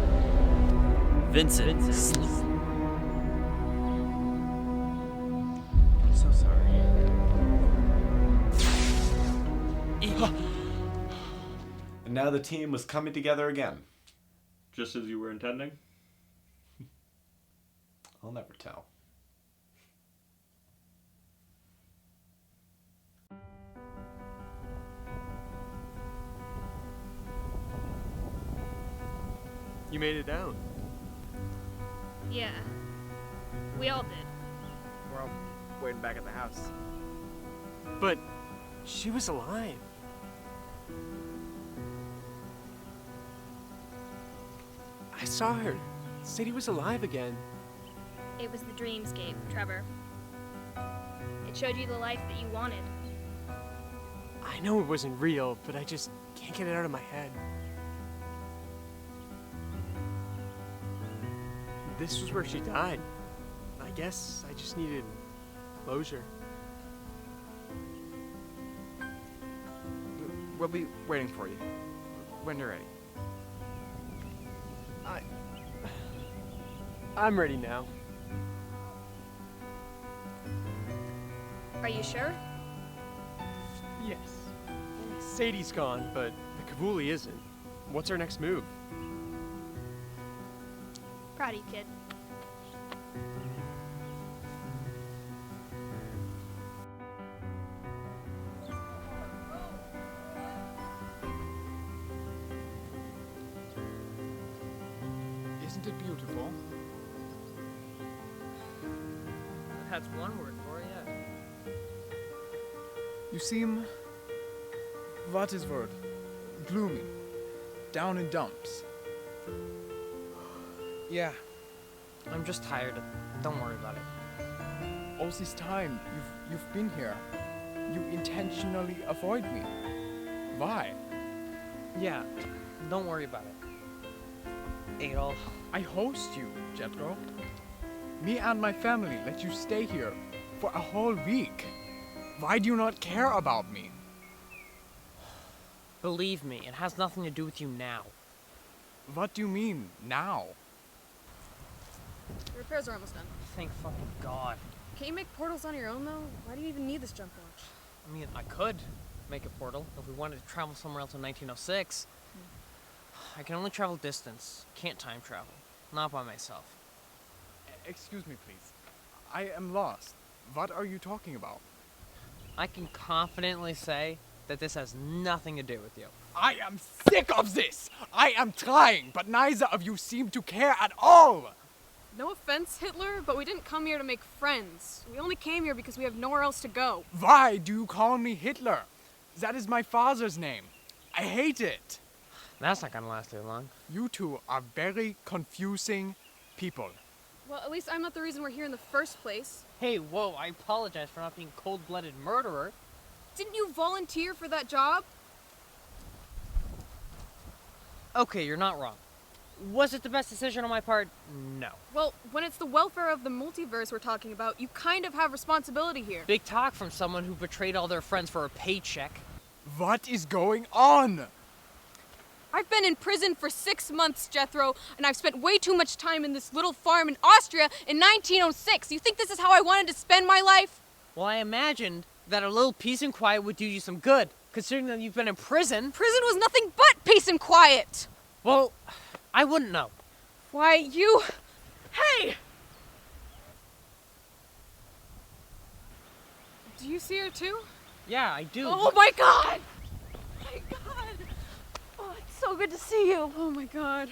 Vincent. Sleep. So sorry. And now the team was coming together again. Just as you were intending? I'll never tell. You made it down. Yeah. We all did. We're all waiting back at the house. But she was alive. I saw her. Said he was alive again. It was the dreamscape, Trevor. It showed you the life that you wanted. I know it wasn't real, but I just can't get it out of my head. This was where she died. I guess I just needed closure. We'll be waiting for you when you're ready. I'm ready now. Are you sure? Yes. Sadie's gone, but the Kavuli isn't. What's our next move? Proud of you, kid. Isn't it beautiful? That's one word for it, yeah. You seem... what is word? Gloomy. Down in dumps. Yeah. I'm just tired. Don't worry about it. All this time you've been here. You intentionally avoid me. Why? Yeah, don't worry about it. Adolf. I host you, Jethro. Me and my family let you stay here for a whole week. Why do you not care about me? Believe me, it has nothing to do with you now. What do you mean, now? The repairs are almost done. Thank fucking God. Can't you make portals on your own, though? Why do you even need this jump launch? I mean, I could make a portal if we wanted to travel somewhere else in 1906. I can only travel distance, can't time travel. Not by myself. Excuse me, please. I am lost. What are you talking about? I can confidently say that this has nothing to do with you. I am sick of this! I am trying, but neither of you seem to care at all! No offense, Hitler, but we didn't come here to make friends. We only came here because we have nowhere else to go. Why do you call me Hitler? That is my father's name. I hate it. That's not gonna last too long. You two are very confusing people. Well, at least I'm not the reason we're here in the first place. Hey, whoa, I apologize for not being cold-blooded murderer. Didn't you volunteer for that job? Okay, you're not wrong. Was it the best decision on my part? No. Well, when it's the welfare of the multiverse we're talking about, you kind of have responsibility here. Big talk from someone who betrayed all their friends for a paycheck. What is going on? I've been in prison for 6 months, Jethro, and I've spent way too much time in this little farm in Austria in 1906. You think this is how I wanted to spend my life? Well, I imagined that a little peace and quiet would do you some good, considering that you've been in prison. Prison was nothing but peace and quiet. Well, I wouldn't know. Why, you... Hey! Do you see her too? Yeah, I do. Oh my God! Oh my God! Oh, it's so good to see you. Oh my God.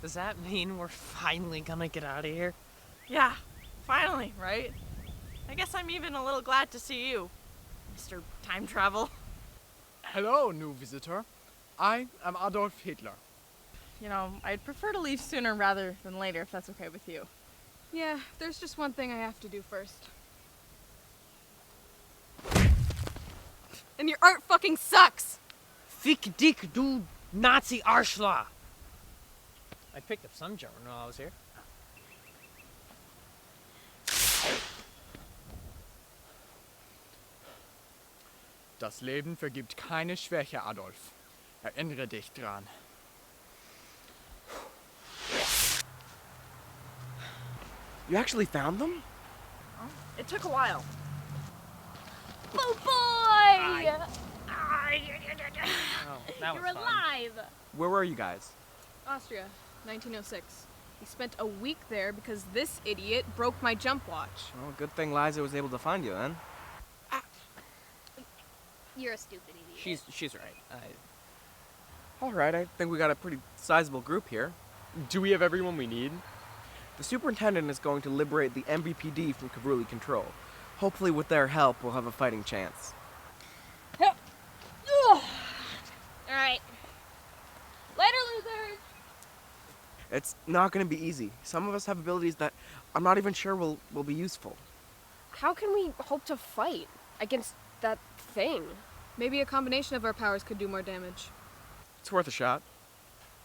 Does that mean we're finally gonna get out of here? Yeah, finally, right? I guess I'm even a little glad to see you, Mr. Time Travel. Hello, new visitor. I am Adolf Hitler. You know, I'd prefer to leave sooner rather than later if that's okay with you. Yeah, there's just one thing I have to do first. And your art fucking sucks! Fick dick du Nazi Arschloch! I picked up some German while I was here. Das Leben vergibt keine Schwäche, Adolf. Erinnere dich dran. You actually found them? It took a while. Oh boy! Oh, that You're was fun. alive! Where were you guys? Austria, 1906. We spent a week there because this idiot broke my jump watch. Well, good thing Liza was able to find you then. You're a stupid idiot. She's right. Alright, I think we got a pretty sizable group here. Do we have everyone we need? The superintendent is going to liberate the MVPD from Kavuli control. Hopefully with their help, we'll have a fighting chance. Alright. Later, losers! It's not going to be easy. Some of us have abilities that I'm not even sure will be useful. How can we hope to fight against that thing? Maybe a combination of our powers could do more damage. It's worth a shot.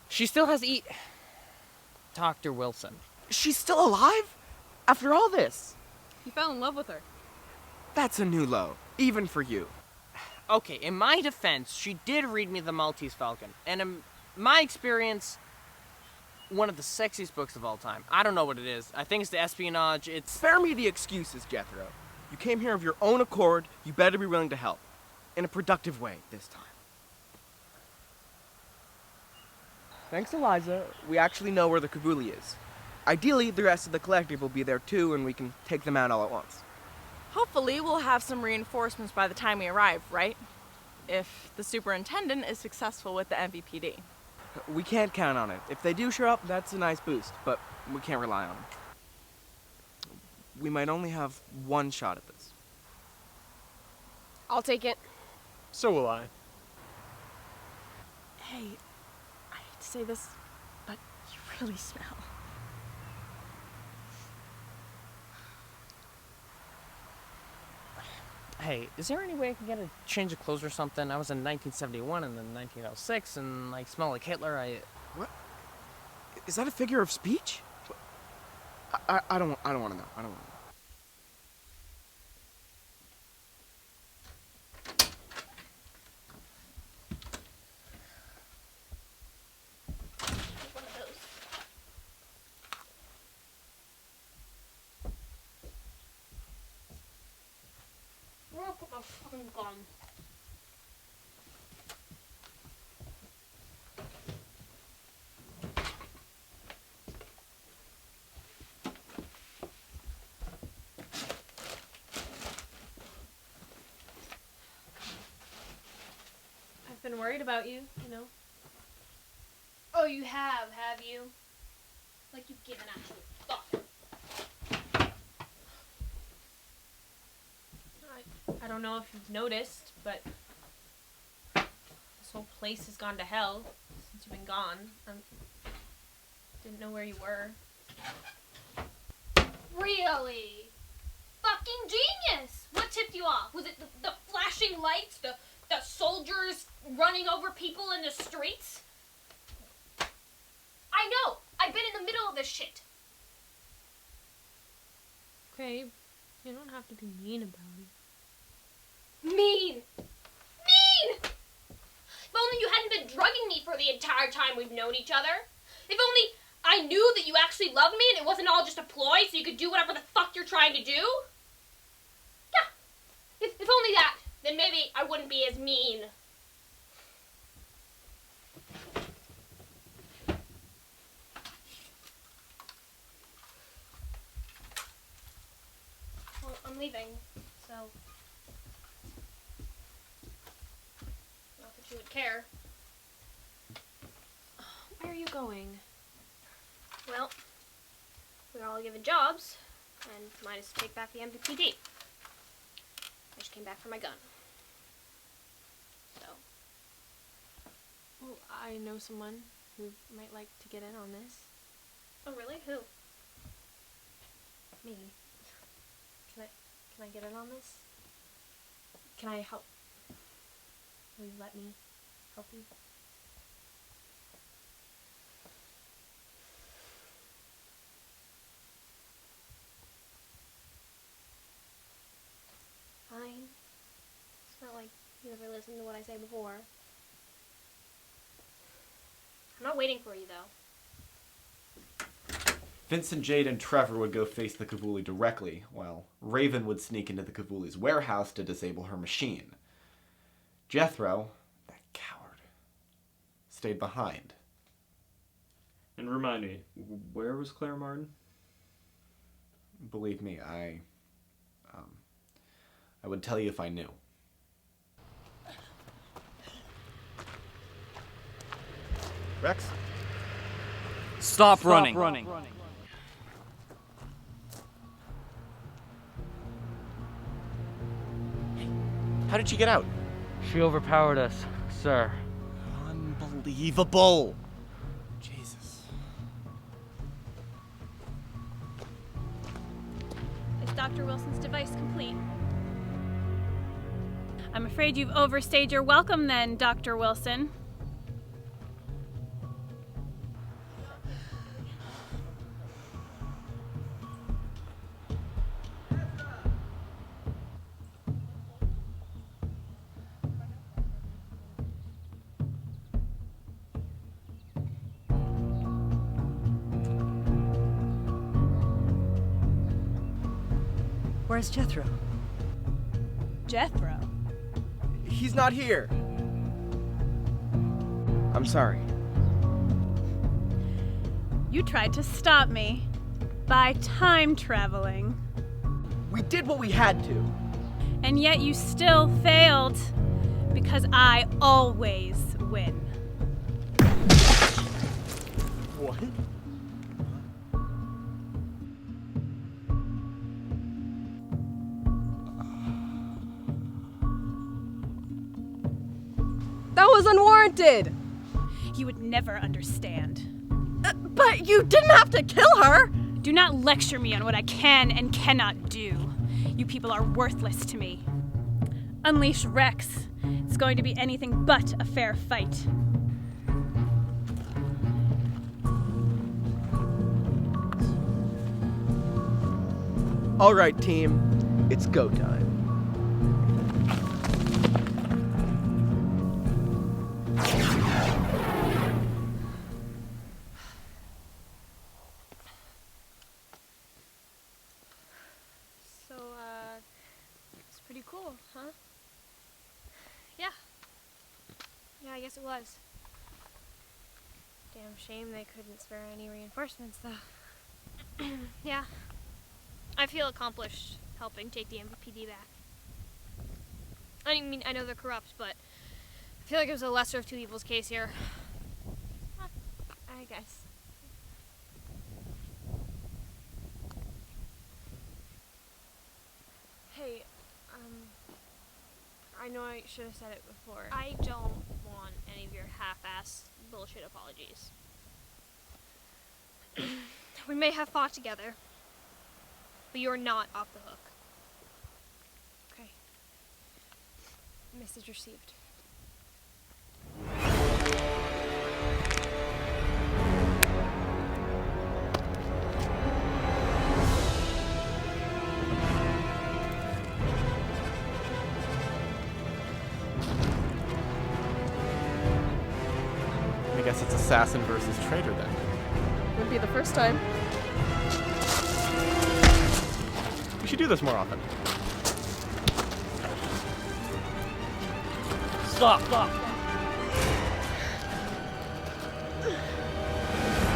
She still has to eat. Dr. Wilson. She's still alive? After all this? He fell in love with her. That's a new low, even for you. Okay, in my defense, she did read me The Maltese Falcon, and in my experience, one of the sexiest books of all time. I don't know what it is. I think it's the espionage. It's... Spare me the excuses, Jethro. You came here of your own accord. You better be willing to help. In a productive way this time. Thanks, Eliza. We actually know where the Kavuli is. Ideally, the rest of the collective will be there too, and we can take them out all at once. Hopefully, we'll have some reinforcements by the time we arrive, right? If the superintendent is successful with the MVPD. We can't count on it. If they do show up, that's a nice boost, but we can't rely on them. We might only have one shot at this. I'll take it. So will I. Hey, I hate to say this, but you really smell. Hey, is there any way I can get a change of clothes or something? I was in 1971 and then 1906, and I smell like Hitler. What? Is that a figure of speech? I don't want to know. I don't want to know. One of those. Where did I put my fucking gun? I've been worried about you, you know. Oh, you have you? Like you've given actual fuck. I don't know if you've noticed, but this whole place has gone to hell since you've been gone. Didn't know where you were. Really? Fucking genius! What tipped you off? Was it the flashing lights? The soldiers running over people in the streets? I know! I've been in the middle of this shit. Okay, you don't have to be mean about it. Mean! Mean! If only you hadn't been drugging me for the entire time we've known each other. If only I knew that you actually loved me and it wasn't all just a ploy so you could do whatever the fuck you're trying to do. Yeah. If only that, then maybe I wouldn't be as mean. Well, I'm leaving, so... Not that you would care. Where are you going? Well, we're all given jobs, and mine is to take back the MVPD. I just came back for my gun. So. Well, I know someone who might like to get in on this. Oh, really? Who? Me. Can I get in on this? Can I help? Will you let me help you? Fine. It's not like you ever listened to what I say before. I'm not waiting for you, though. Vincent, Jade, and Trevor would go face the Cavuli directly, while Raven would sneak into the Cavuli's warehouse to disable her machine. Jethro, that coward, stayed behind. And remind me, where was Claire Martin? Believe me, I would tell you if I knew. Rex? Stop running. How did she get out? She overpowered us, sir. Unbelievable. Jesus. Is Dr. Wilson's device complete? I'm afraid you've overstayed your welcome then, Dr. Wilson. Where's Jethro? Jethro? He's not here. I'm sorry. You tried to stop me by time traveling. We did what we had to. And yet you still failed because I always win. What? That was unwarranted! You would never understand. But you didn't have to kill her! Do not lecture me on what I can and cannot do. You people are worthless to me. Unleash Rex. It's going to be anything but a fair fight. All right, team. It's go time. So, it's pretty cool, huh? Yeah. Yeah, I guess it was. Damn shame they couldn't spare any reinforcements, though. Yeah. I feel accomplished helping take the MVPD back. I mean, I know they're corrupt, but I feel like it was a lesser of two evils case here. I guess. Hey, I know I should have said it before. I don't want any of your half-assed bullshit apologies. We may have fought together, but you're not off the hook. Okay. Message received. I guess it's assassin versus traitor then. Wouldn't be the first time. We should do this more often. Stop!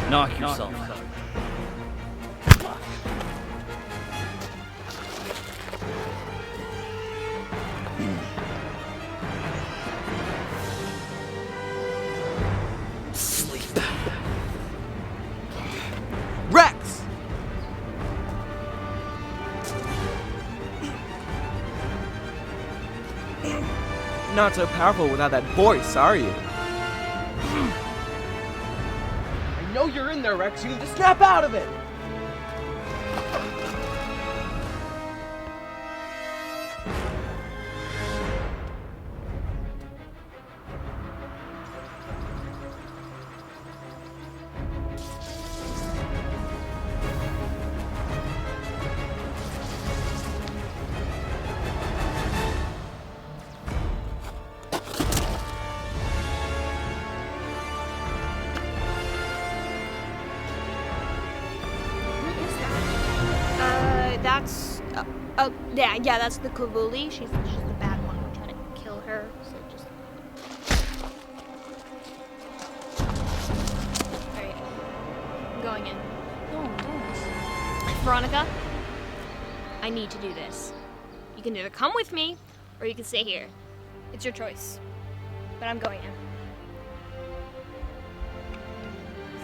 Knock yourself. Sleep. not so powerful without that voice, are you? I know you're in there, Rex. You need to snap out of it! Yeah, that's the Kavuli. She's the bad one. We're trying to kill her, so just... Alright. I'm going in. No, don't. Veronica, I need to do this. You can either come with me, or you can stay here. It's your choice. But I'm going in.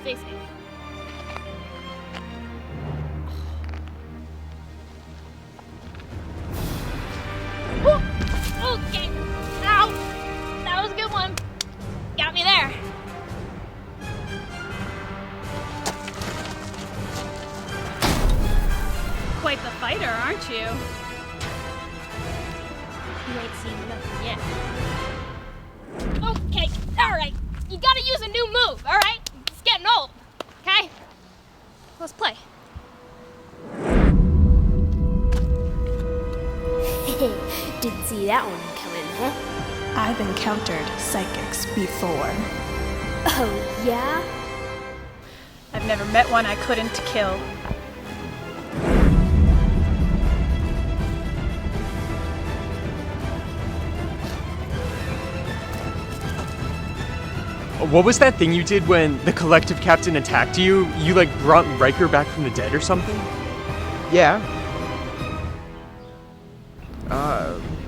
Stay safe. Okay. Ow! That was a good one. Got me there. Quite the fighter, aren't you? You ain't seen nothing yet. Okay, alright. You gotta use a new move, alright? It's getting old, okay? Let's play. Didn't see that one coming, huh? I've encountered psychics before. Oh, yeah? I've never met one I couldn't kill. What was that thing you did when the collective captain attacked you? You like brought Riker back from the dead or something? Yeah.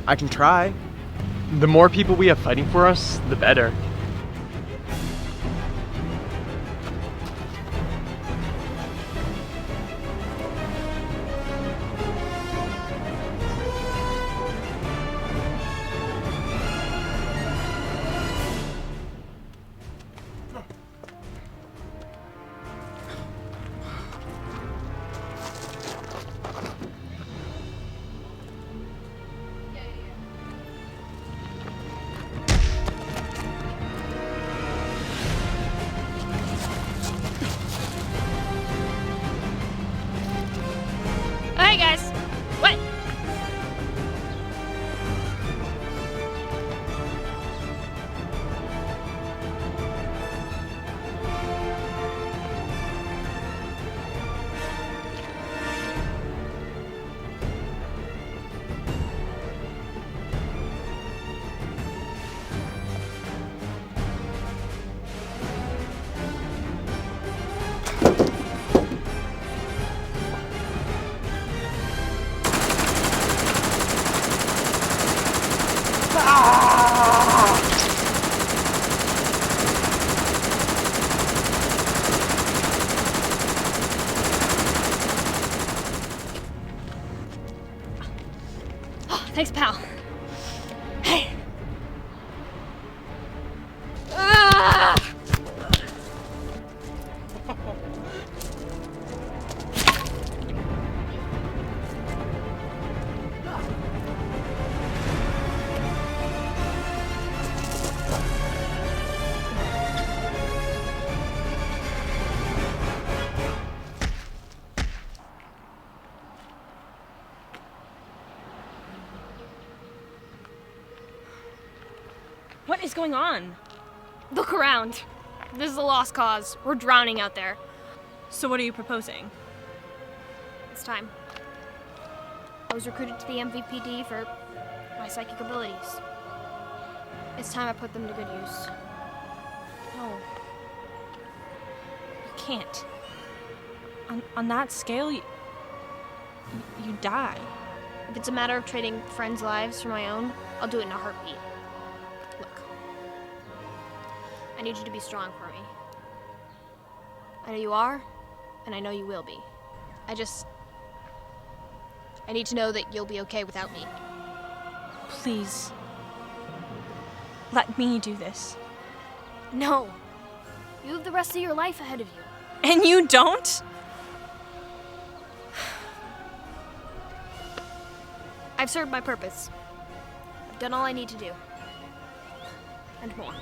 I can try. The more people we have fighting for us, the better. Hey guys! What? Thanks, pal. Hey. Ah! What is going on? Look around. This is a lost cause. We're drowning out there. So what are you proposing? It's time. I was recruited to the MVPD for my psychic abilities. It's time I put them to good use. No. You can't. On that scale, you die. If it's a matter of trading friends' lives for my own, I'll do it in a heartbeat. Look. I need you to be strong for me. I know you are, and I know you will be. I need to know that you'll be okay without me. Please. Let me do this. No. You have the rest of your life ahead of you. And you don't? I've served my purpose. I've done all I need to do. And more.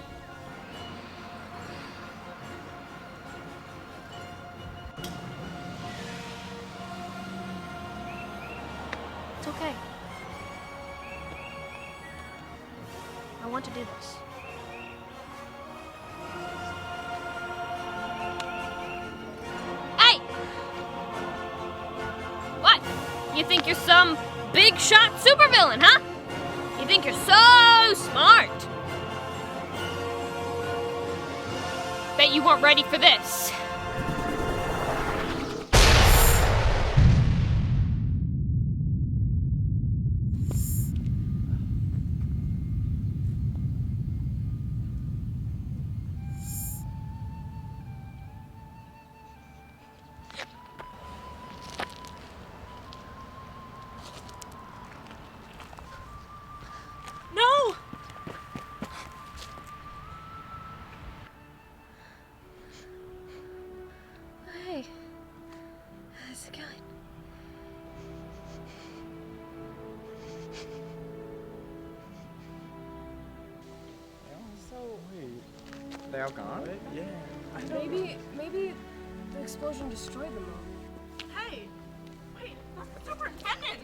It's okay. I want to do this. Hey! What? You think you're some big shot supervillain, huh? You think you're so smart? Bet you weren't ready for this. No! Hey. How's it going? They all gone? Yeah. Maybe the explosion destroyed them all. Hey! Wait, that's the superintendent!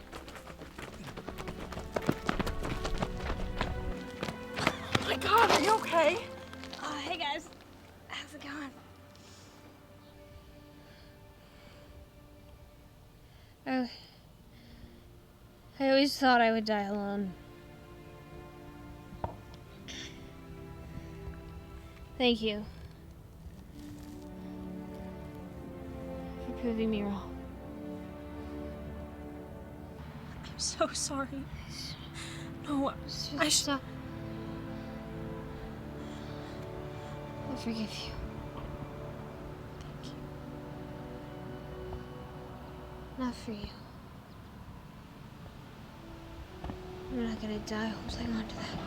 Oh my god, are you okay? Oh, hey guys. How's it going? I always thought I would die alone. Thank you for proving me wrong. I'm so sorry. No, I Stop. I forgive you. Thank you. Not for you. I'm not gonna die holding on to that.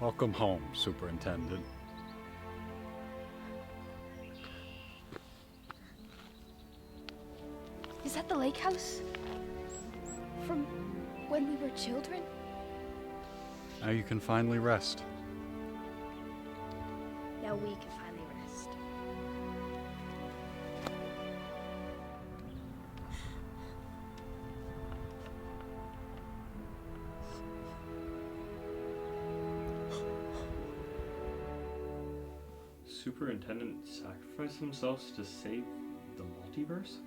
Welcome home, Superintendent. Is that the lake house? From when we were children? Now you can finally rest. Now we can finally rest. Superintendent sacrificed themselves to save the multiverse?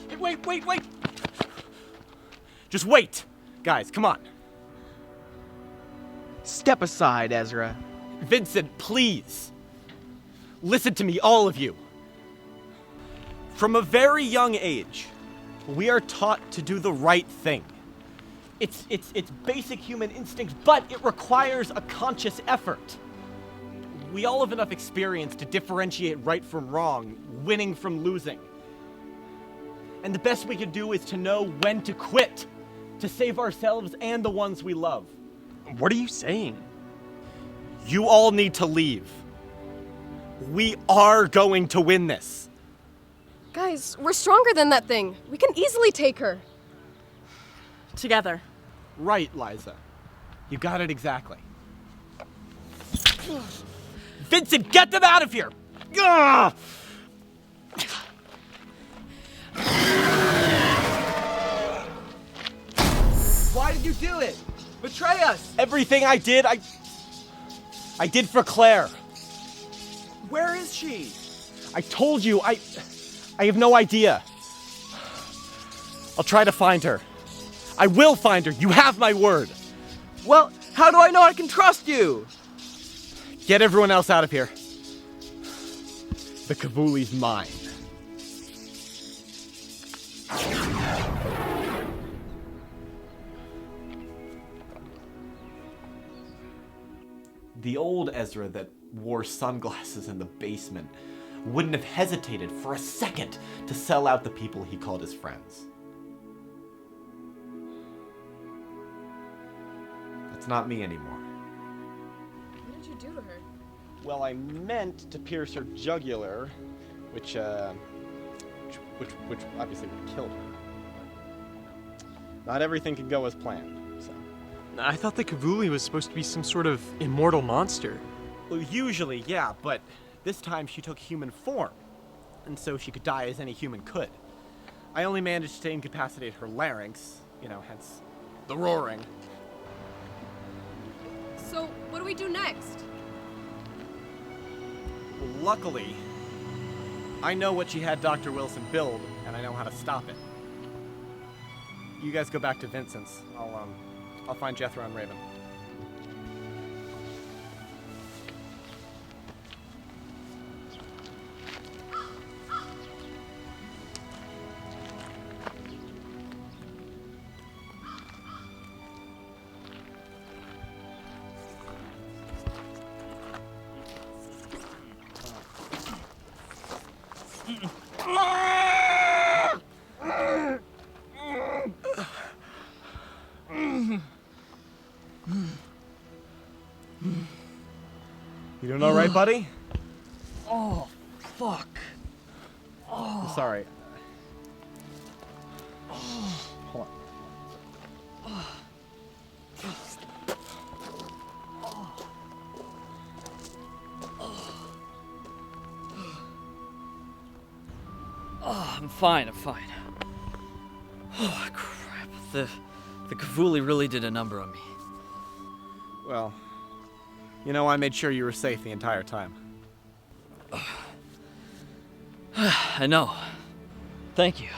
Hey, wait! Just wait! Guys, come on. Step aside, Ezra. Vincent, please. Listen to me, all of you. From a very young age, we are taught to do the right thing. It's basic human instinct, but it requires a conscious effort. We all have enough experience to differentiate right from wrong, winning from losing. And the best we can do is to know when to quit, to save ourselves and the ones we love. What are you saying? You all need to leave. We are going to win this. Guys, we're stronger than that thing. We can easily take her. Together. Right, Liza. You got it exactly. Vincent, get them out of here! Ugh! Why did you do it? Betray us! Everything I did did for Claire. Where is she? I told you, I have no idea. I'll try to find her. I will find her. You have my word. Well, how do I know I can trust you? Get everyone else out of here. The Cavuli's mine. The old Ezra that wore sunglasses in the basement wouldn't have hesitated for a second to sell out the people he called his friends. That's not me anymore. What did you do to her? Well, I meant to pierce her jugular, which obviously would have killed her. Not everything can go as planned, so. I thought the Cavuli was supposed to be some sort of immortal monster. Well, usually, yeah, but this time she took human form, and so she could die as any human could. I only managed to incapacitate her larynx, hence the roaring. So, what do we do next? Well, luckily, I know what she had Dr. Wilson build, and I know how to stop it. You guys go back to Vincent's. I'll find Jethro and Raven. You doing all right, buddy? Oh, fuck. I'm sorry. Hold on. Oh, I'm fine. Oh, crap. The Cavuli really did a number on me. Well, I made sure you were safe the entire time. I know. Thank you.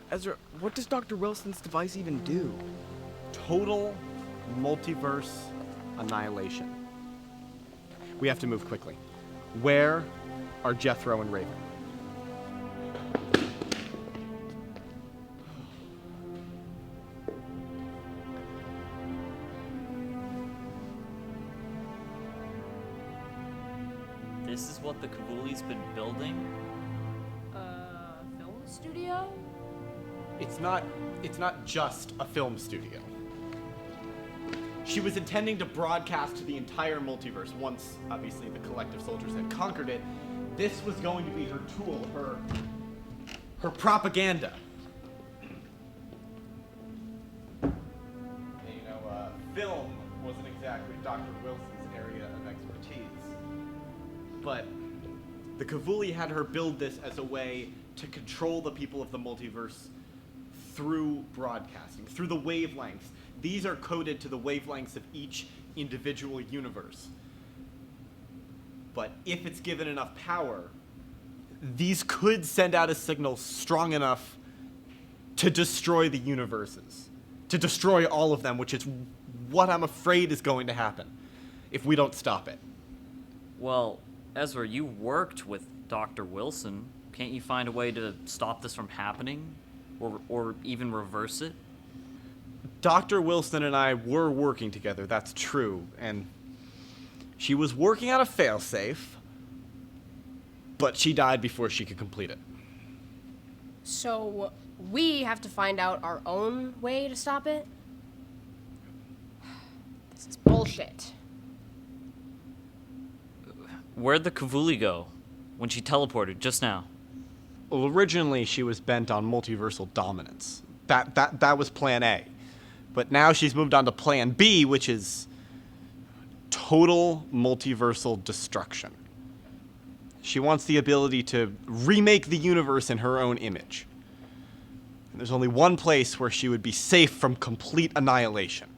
Ezra, what does Dr. Wilson's device even do? Total multiverse annihilation. We have to move quickly. Where are Jethro and Raven? This is what the Cavuli's been building? Film studio? It's not just a film studio. She was intending to broadcast to the entire multiverse once, obviously, the collective soldiers had conquered it. This was going to be her tool, her propaganda. And, film wasn't exactly Dr. Wilson's area of expertise. But the Cavuli had her build this as a way to control the people of the multiverse through broadcasting, through the wavelengths. These are coded to the wavelengths of each individual universe. But if it's given enough power, these could send out a signal strong enough to destroy the universes. To destroy all of them, which is what I'm afraid is going to happen if we don't stop it. Well, Ezra, you worked with Dr. Wilson. Can't you find a way to stop this from happening? Or even reverse it? Dr. Wilson and I were working together, that's true, and she was working on a failsafe, but she died before she could complete it. So, we have to find out our own way to stop it? This is bullshit. Where'd the Kavuli go when she teleported just now? Well, originally she was bent on multiversal dominance. That was plan A. But now she's moved on to plan B, which is total multiversal destruction. She wants the ability to remake the universe in her own image. And there's only one place where she would be safe from complete annihilation.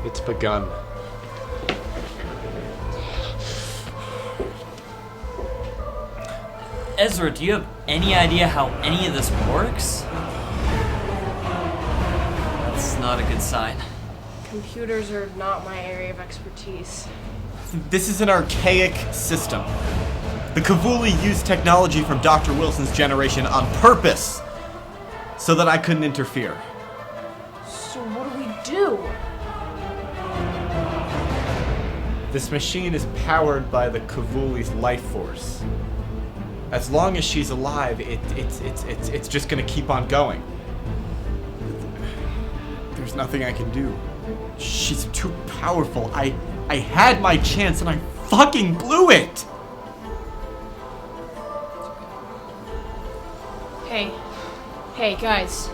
It's begun. Ezra, do you have any idea how any of this works? That's not a good sign. Computers are not my area of expertise. This is an archaic system. The Kavuli used technology from Dr. Wilson's generation on purpose so that I couldn't interfere. So what do we do? This machine is powered by the Kavuli's life force. As long as she's alive, it's just gonna keep on going. There's nothing I can do. She's too powerful. I had my chance and I fucking blew it! Hey guys.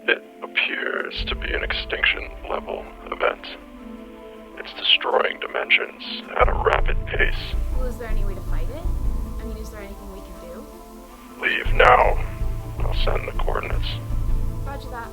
It appears to be an extinction-level event. It's destroying dimensions at a rapid pace. Well, is there any way to fight it? I mean, is there anything we can do? Leave now. I'll send the coordinates. Roger that.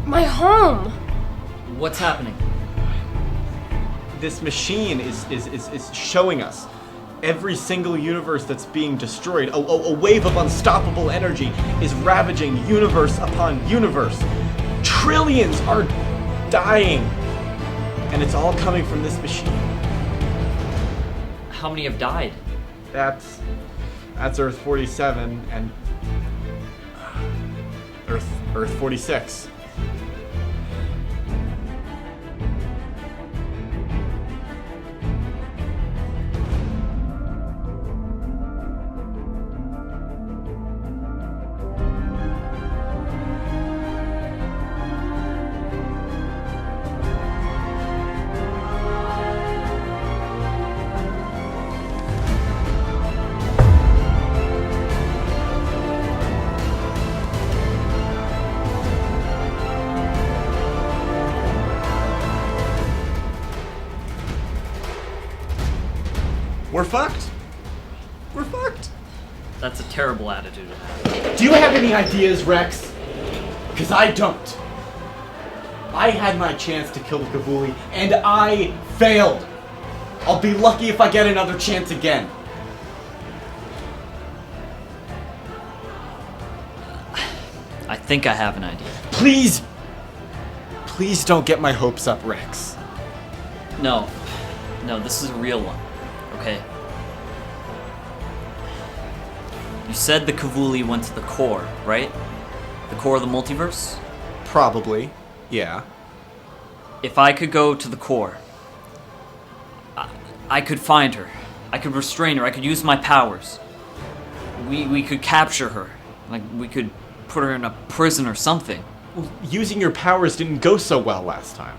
My home! What's happening? This machine is showing us every single universe that's being destroyed. A wave of unstoppable energy is ravaging universe upon universe. Trillions are dying. And it's all coming from this machine. How many have died? That's Earth 47, and Earth 46. We're fucked. We're fucked. That's a terrible attitude to have. Do you have any ideas, Rex? Because I don't. I had my chance to kill the Cavuli, and I failed. I'll be lucky if I get another chance again. I think I have an idea. Please don't get my hopes up, Rex. No, this is a real one. Okay. You said the Cavuli went to the core, right? The core of the multiverse? Probably, yeah. If I could go to the core, I could find her. I could restrain her. I could use my powers. We could capture her. Like, we could put her in a prison or something. Well, using your powers didn't go so well last time.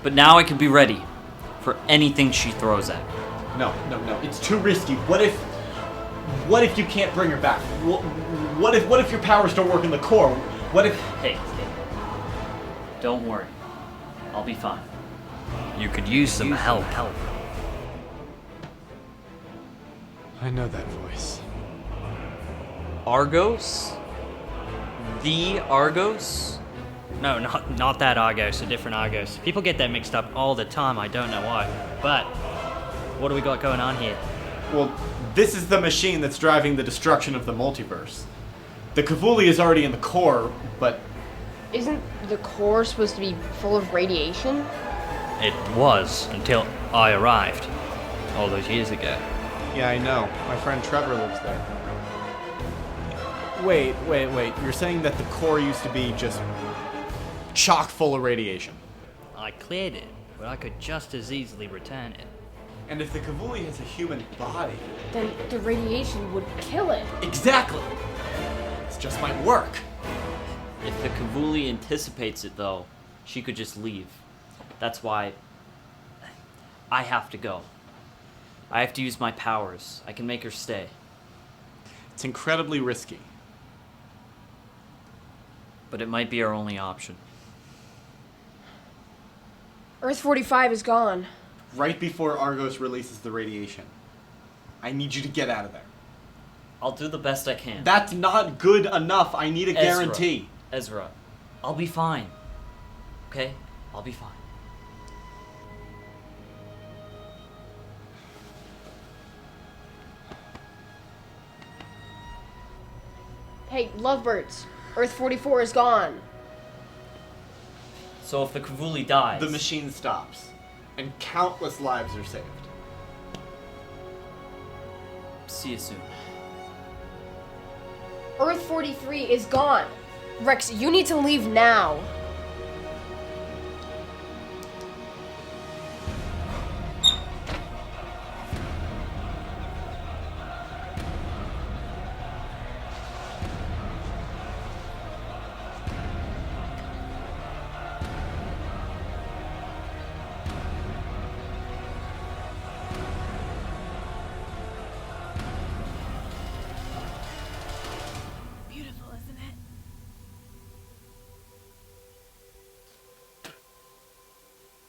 But now I could be ready for anything she throws at me. No. It's too risky. What if you can't bring her back? What if your powers don't work in the core? What if... Hey. Don't worry. I'll be fine. You could use some help. I know that voice. Argos? The Argos? No, not that Argos, a different Argos. People get that mixed up all the time, I don't know why. But, what do we got going on here? Well, this is the machine that's driving the destruction of the multiverse. The Cavuli is already in the core, but... Isn't the core supposed to be full of radiation? It was, until I arrived. All those years ago. Yeah, I know. My friend Trevor lives there. Wait. You're saying that the core used to be just chock full of radiation? I cleared it, but I could just as easily return it. And if the Cavuli has a human body... Then the radiation would kill it. Exactly! This just might work. If the Cavuli anticipates it, though, she could just leave. That's why I have to go. I have to use my powers. I can make her stay. It's incredibly risky. But it might be our only option. Earth 45 is gone. Right before Argos releases the radiation. I need you to get out of there. I'll do the best I can. That's not good enough. I need a guarantee. Ezra, I'll be fine. Okay? I'll be fine. Hey, lovebirds. Earth 44 is gone. So if the Cavuli dies... The machine stops. And countless lives are saved. See you soon. Earth 43 is gone. Rex, you need to leave now.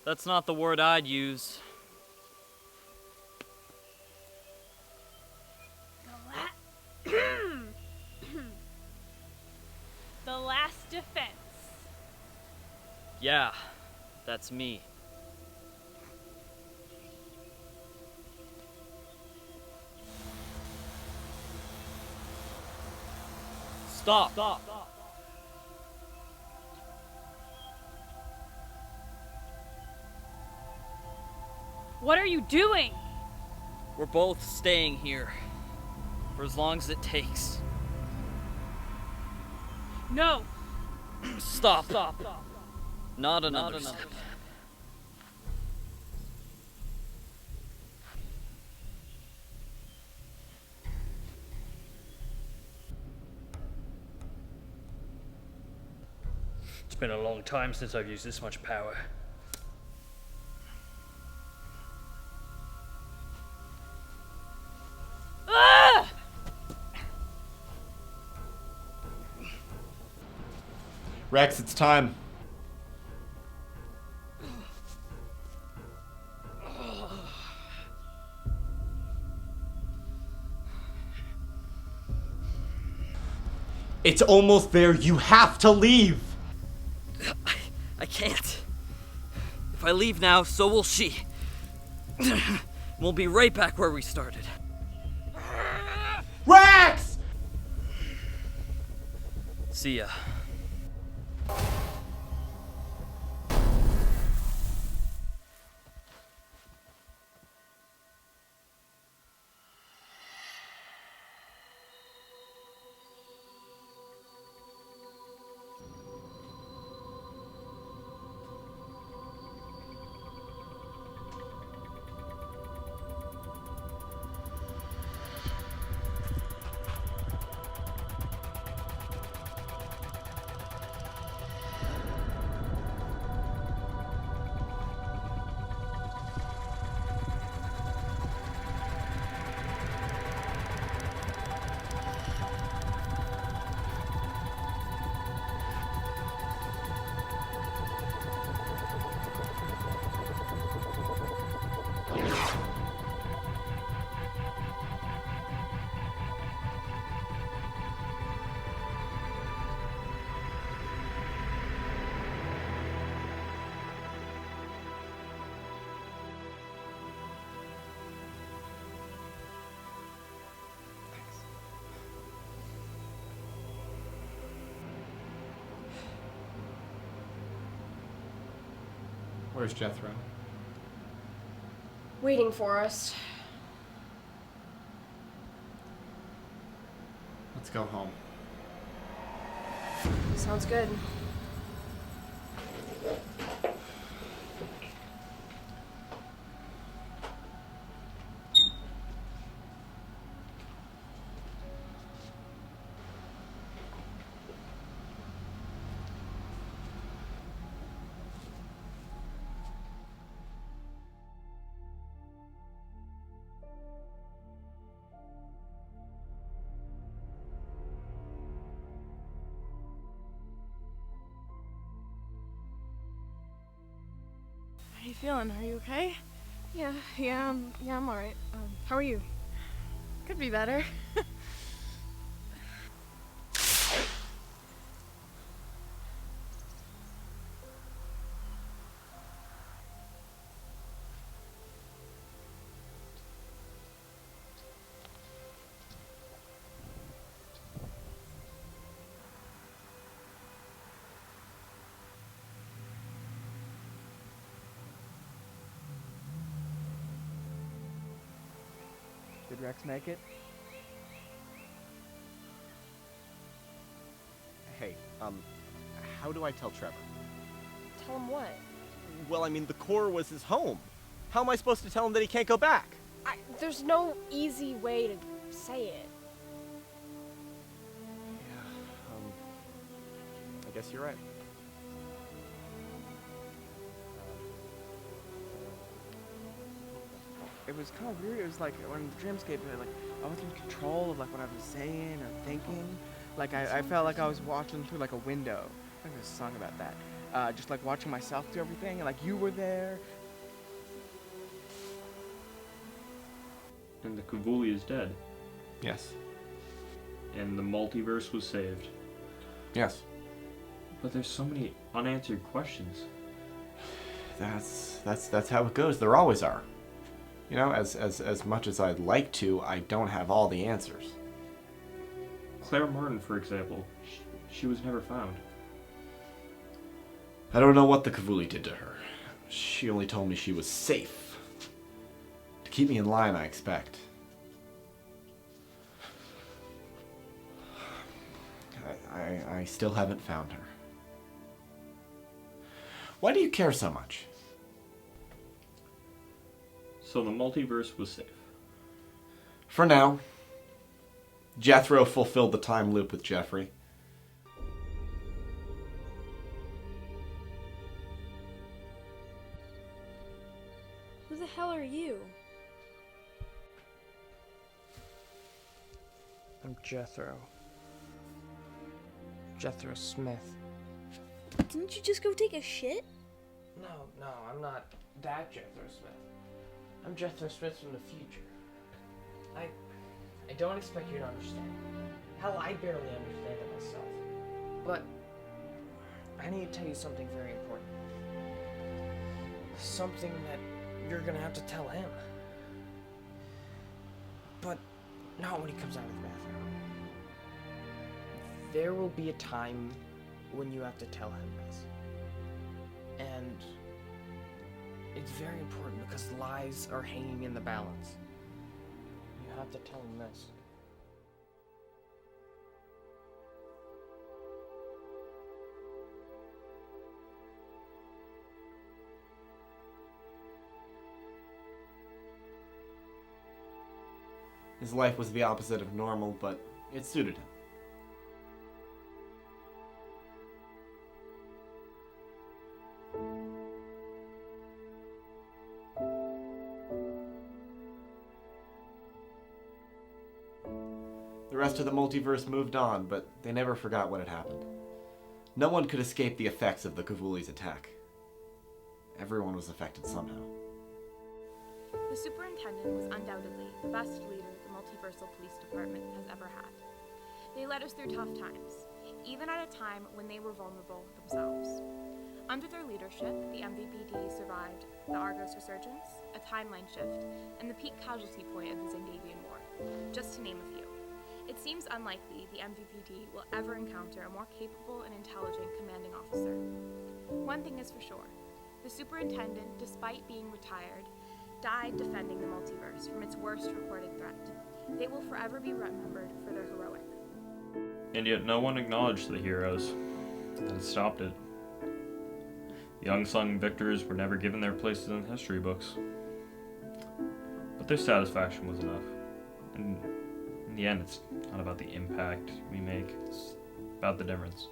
That's not the word I'd use. The last defense. Yeah, that's me. Stop. What are you doing? We're both staying here. For as long as it takes. No! Stop. Not another step. It's been a long time since I've used this much power. Ah! Rex, it's time. It's almost there. You have to leave. I can't. If I leave now, so will she. We'll be right back where we started. Rex! See ya. Where's Jethro? Waiting for us. Let's go home. Sounds good. How you feeling? Are you okay? Yeah, I'm alright. How are you? Could be better. Did Rex make it? Hey, how do I tell Trevor? Tell him what? Well, I mean, the core was his home. How am I supposed to tell him that he can't go back? There's no easy way to say it. I guess you're right. It was kind of weird. It was like when the dreamscape, like I was in control of like what I was saying or thinking. Like I felt like I was watching through like a window. I think there's a song about that. Just like watching myself do everything, and like you were there. And the Kavuli is dead. Yes. And the multiverse was saved. Yes. But there's so many unanswered questions. That's how it goes. There always are. You know, as much as I'd like to, I don't have all the answers. Claire Martin, for example, she was never found. I don't know what the Kavuli did to her. She only told me she was safe. To keep me in line, I expect. I I still haven't found her. Why do you care so much? So the multiverse was safe. For now. Jethro fulfilled the time loop with Jeffrey. Who the hell are you? I'm Jethro. Jethro Smith. Didn't you just go take a shit? No, I'm not that Jethro Smith. I'm Jethro Smith from the future. I don't expect you to understand. Hell, I barely understand it myself. But I need to tell you something very important. Something that you're gonna have to tell him. But not when he comes out of the bathroom. There will be a time when you have to tell him this. And it's very important because lives are hanging in the balance. You have to tell him this. His life was the opposite of normal, but it suited him. The rest of the multiverse moved on, but they never forgot what had happened. No one could escape the effects of the Cavuli's attack. Everyone was affected somehow. The superintendent was undoubtedly the best leader the multiversal police department has ever had. They led us through tough times, even at a time when they were vulnerable themselves. Under their leadership, the MVPD survived the Argos resurgence, a timeline shift, and the peak casualty point of the Zandavian War, just to name a few. It seems unlikely the MVPD will ever encounter a more capable and intelligent commanding officer. One thing is for sure, the superintendent, despite being retired, died defending the multiverse from its worst recorded threat. They will forever be remembered for their heroic. And yet no one acknowledged the heroes that had stopped it. The unsung victors were never given their places in the history books. But their satisfaction was enough. And in the end, it's not about the impact we make, it's about the difference.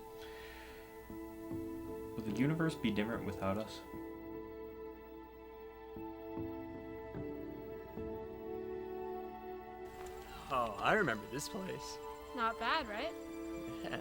Would the universe be different without us? Oh, I remember this place. Not bad, right? Yeah.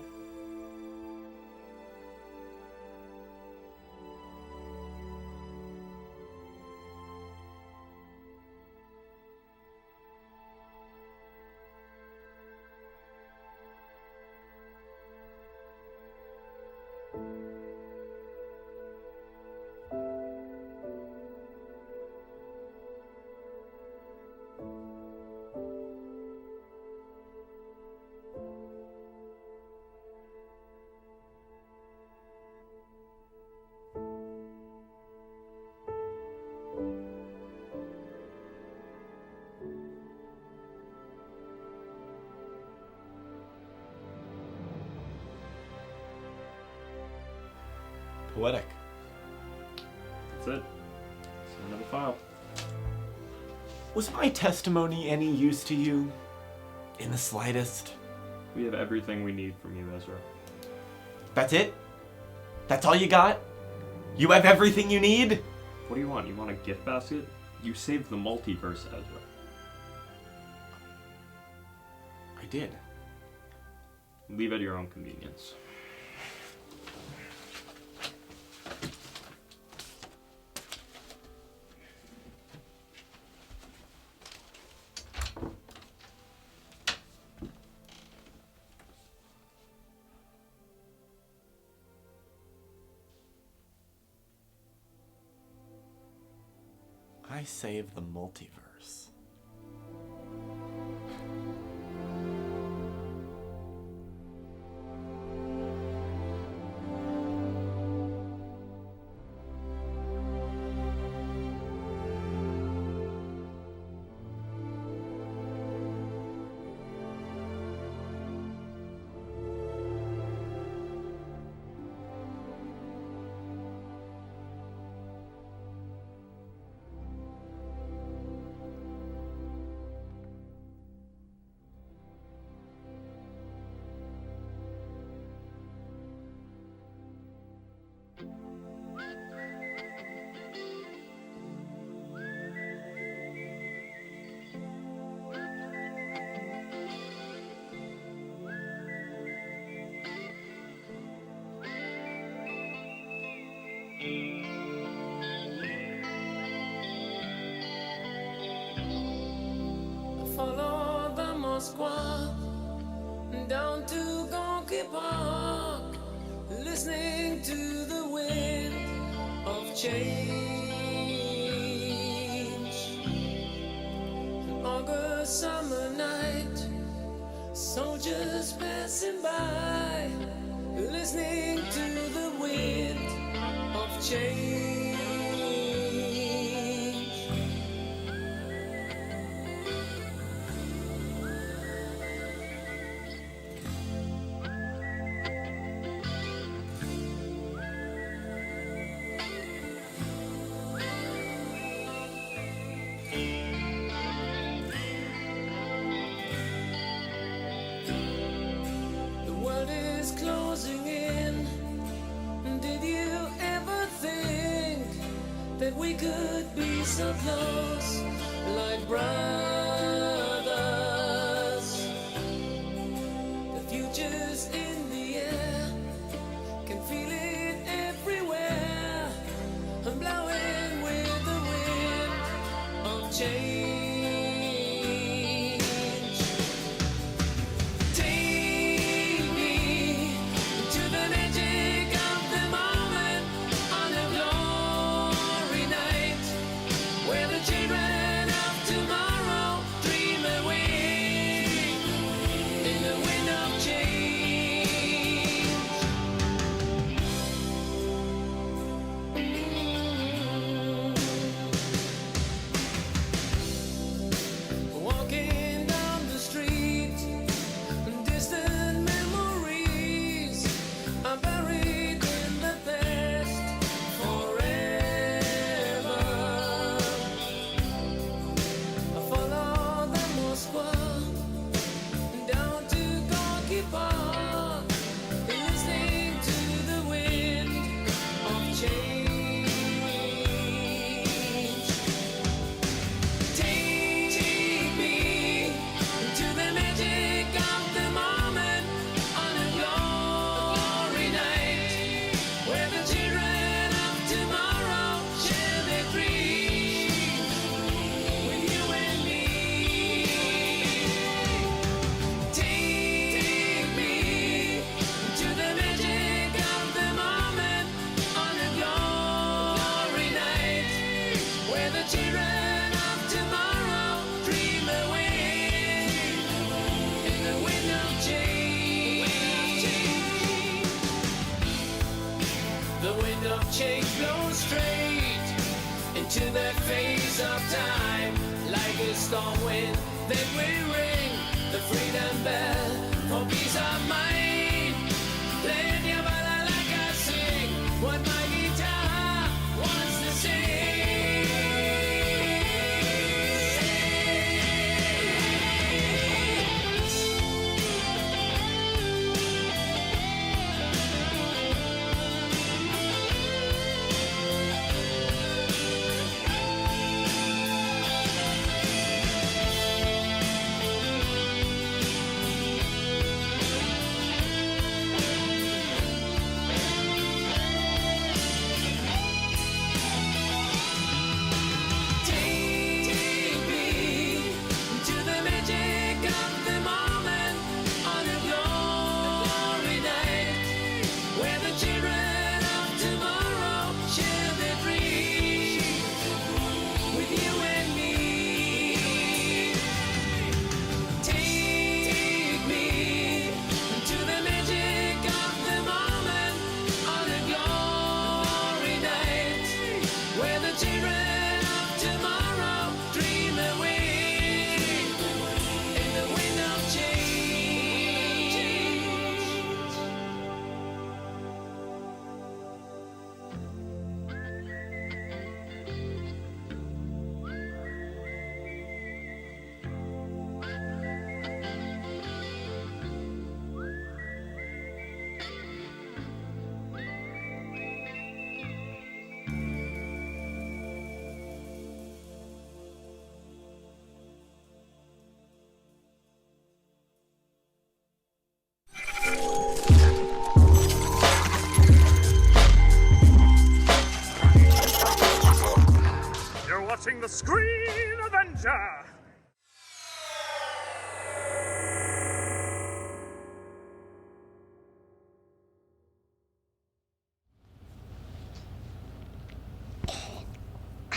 Poetic. That's it. It's another file. Was my testimony any use to you? In the slightest? We have everything we need from you, Ezra. That's it? That's all you got? You have everything you need? What do you want? You want a gift basket? You saved the multiverse, Ezra. I did. Leave at your own convenience. I saved the multiverse. Follow the Moskwa down to Gonky Park, listening to the wind of change. An August summer night, soldiers passing by, listening to the wind of change. The world is closing in. Did you ever think that we could be so close, like brothers? The future's in the air, can feel it everywhere. I'm blowing with the wind of change. Take me to the magic of the moment on a glory night, where the children of tomorrow dream away in the wind of change. Walking down the street, distant memories are buried in the past forever. I follow the Moskwa down to Gorky Park, listening to the wind of change. Take me to the magic of the moment on a glory night, where the children of tomorrow share their dreams with you and me. Take me to the magic of the moment on a glory night, where the children of tomorrow dream away in the wind of change. The wind of change blows straight into the face of time, like a storm wind that will ring the freedom bell for peace of mind. Playing your balalaika, sing what my guitar wants to sing. danger!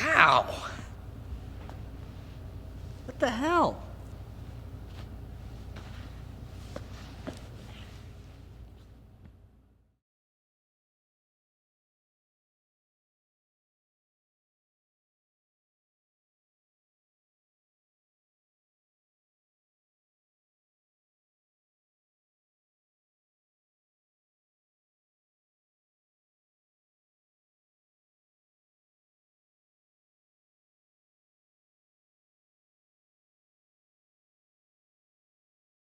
Ow! What the hell?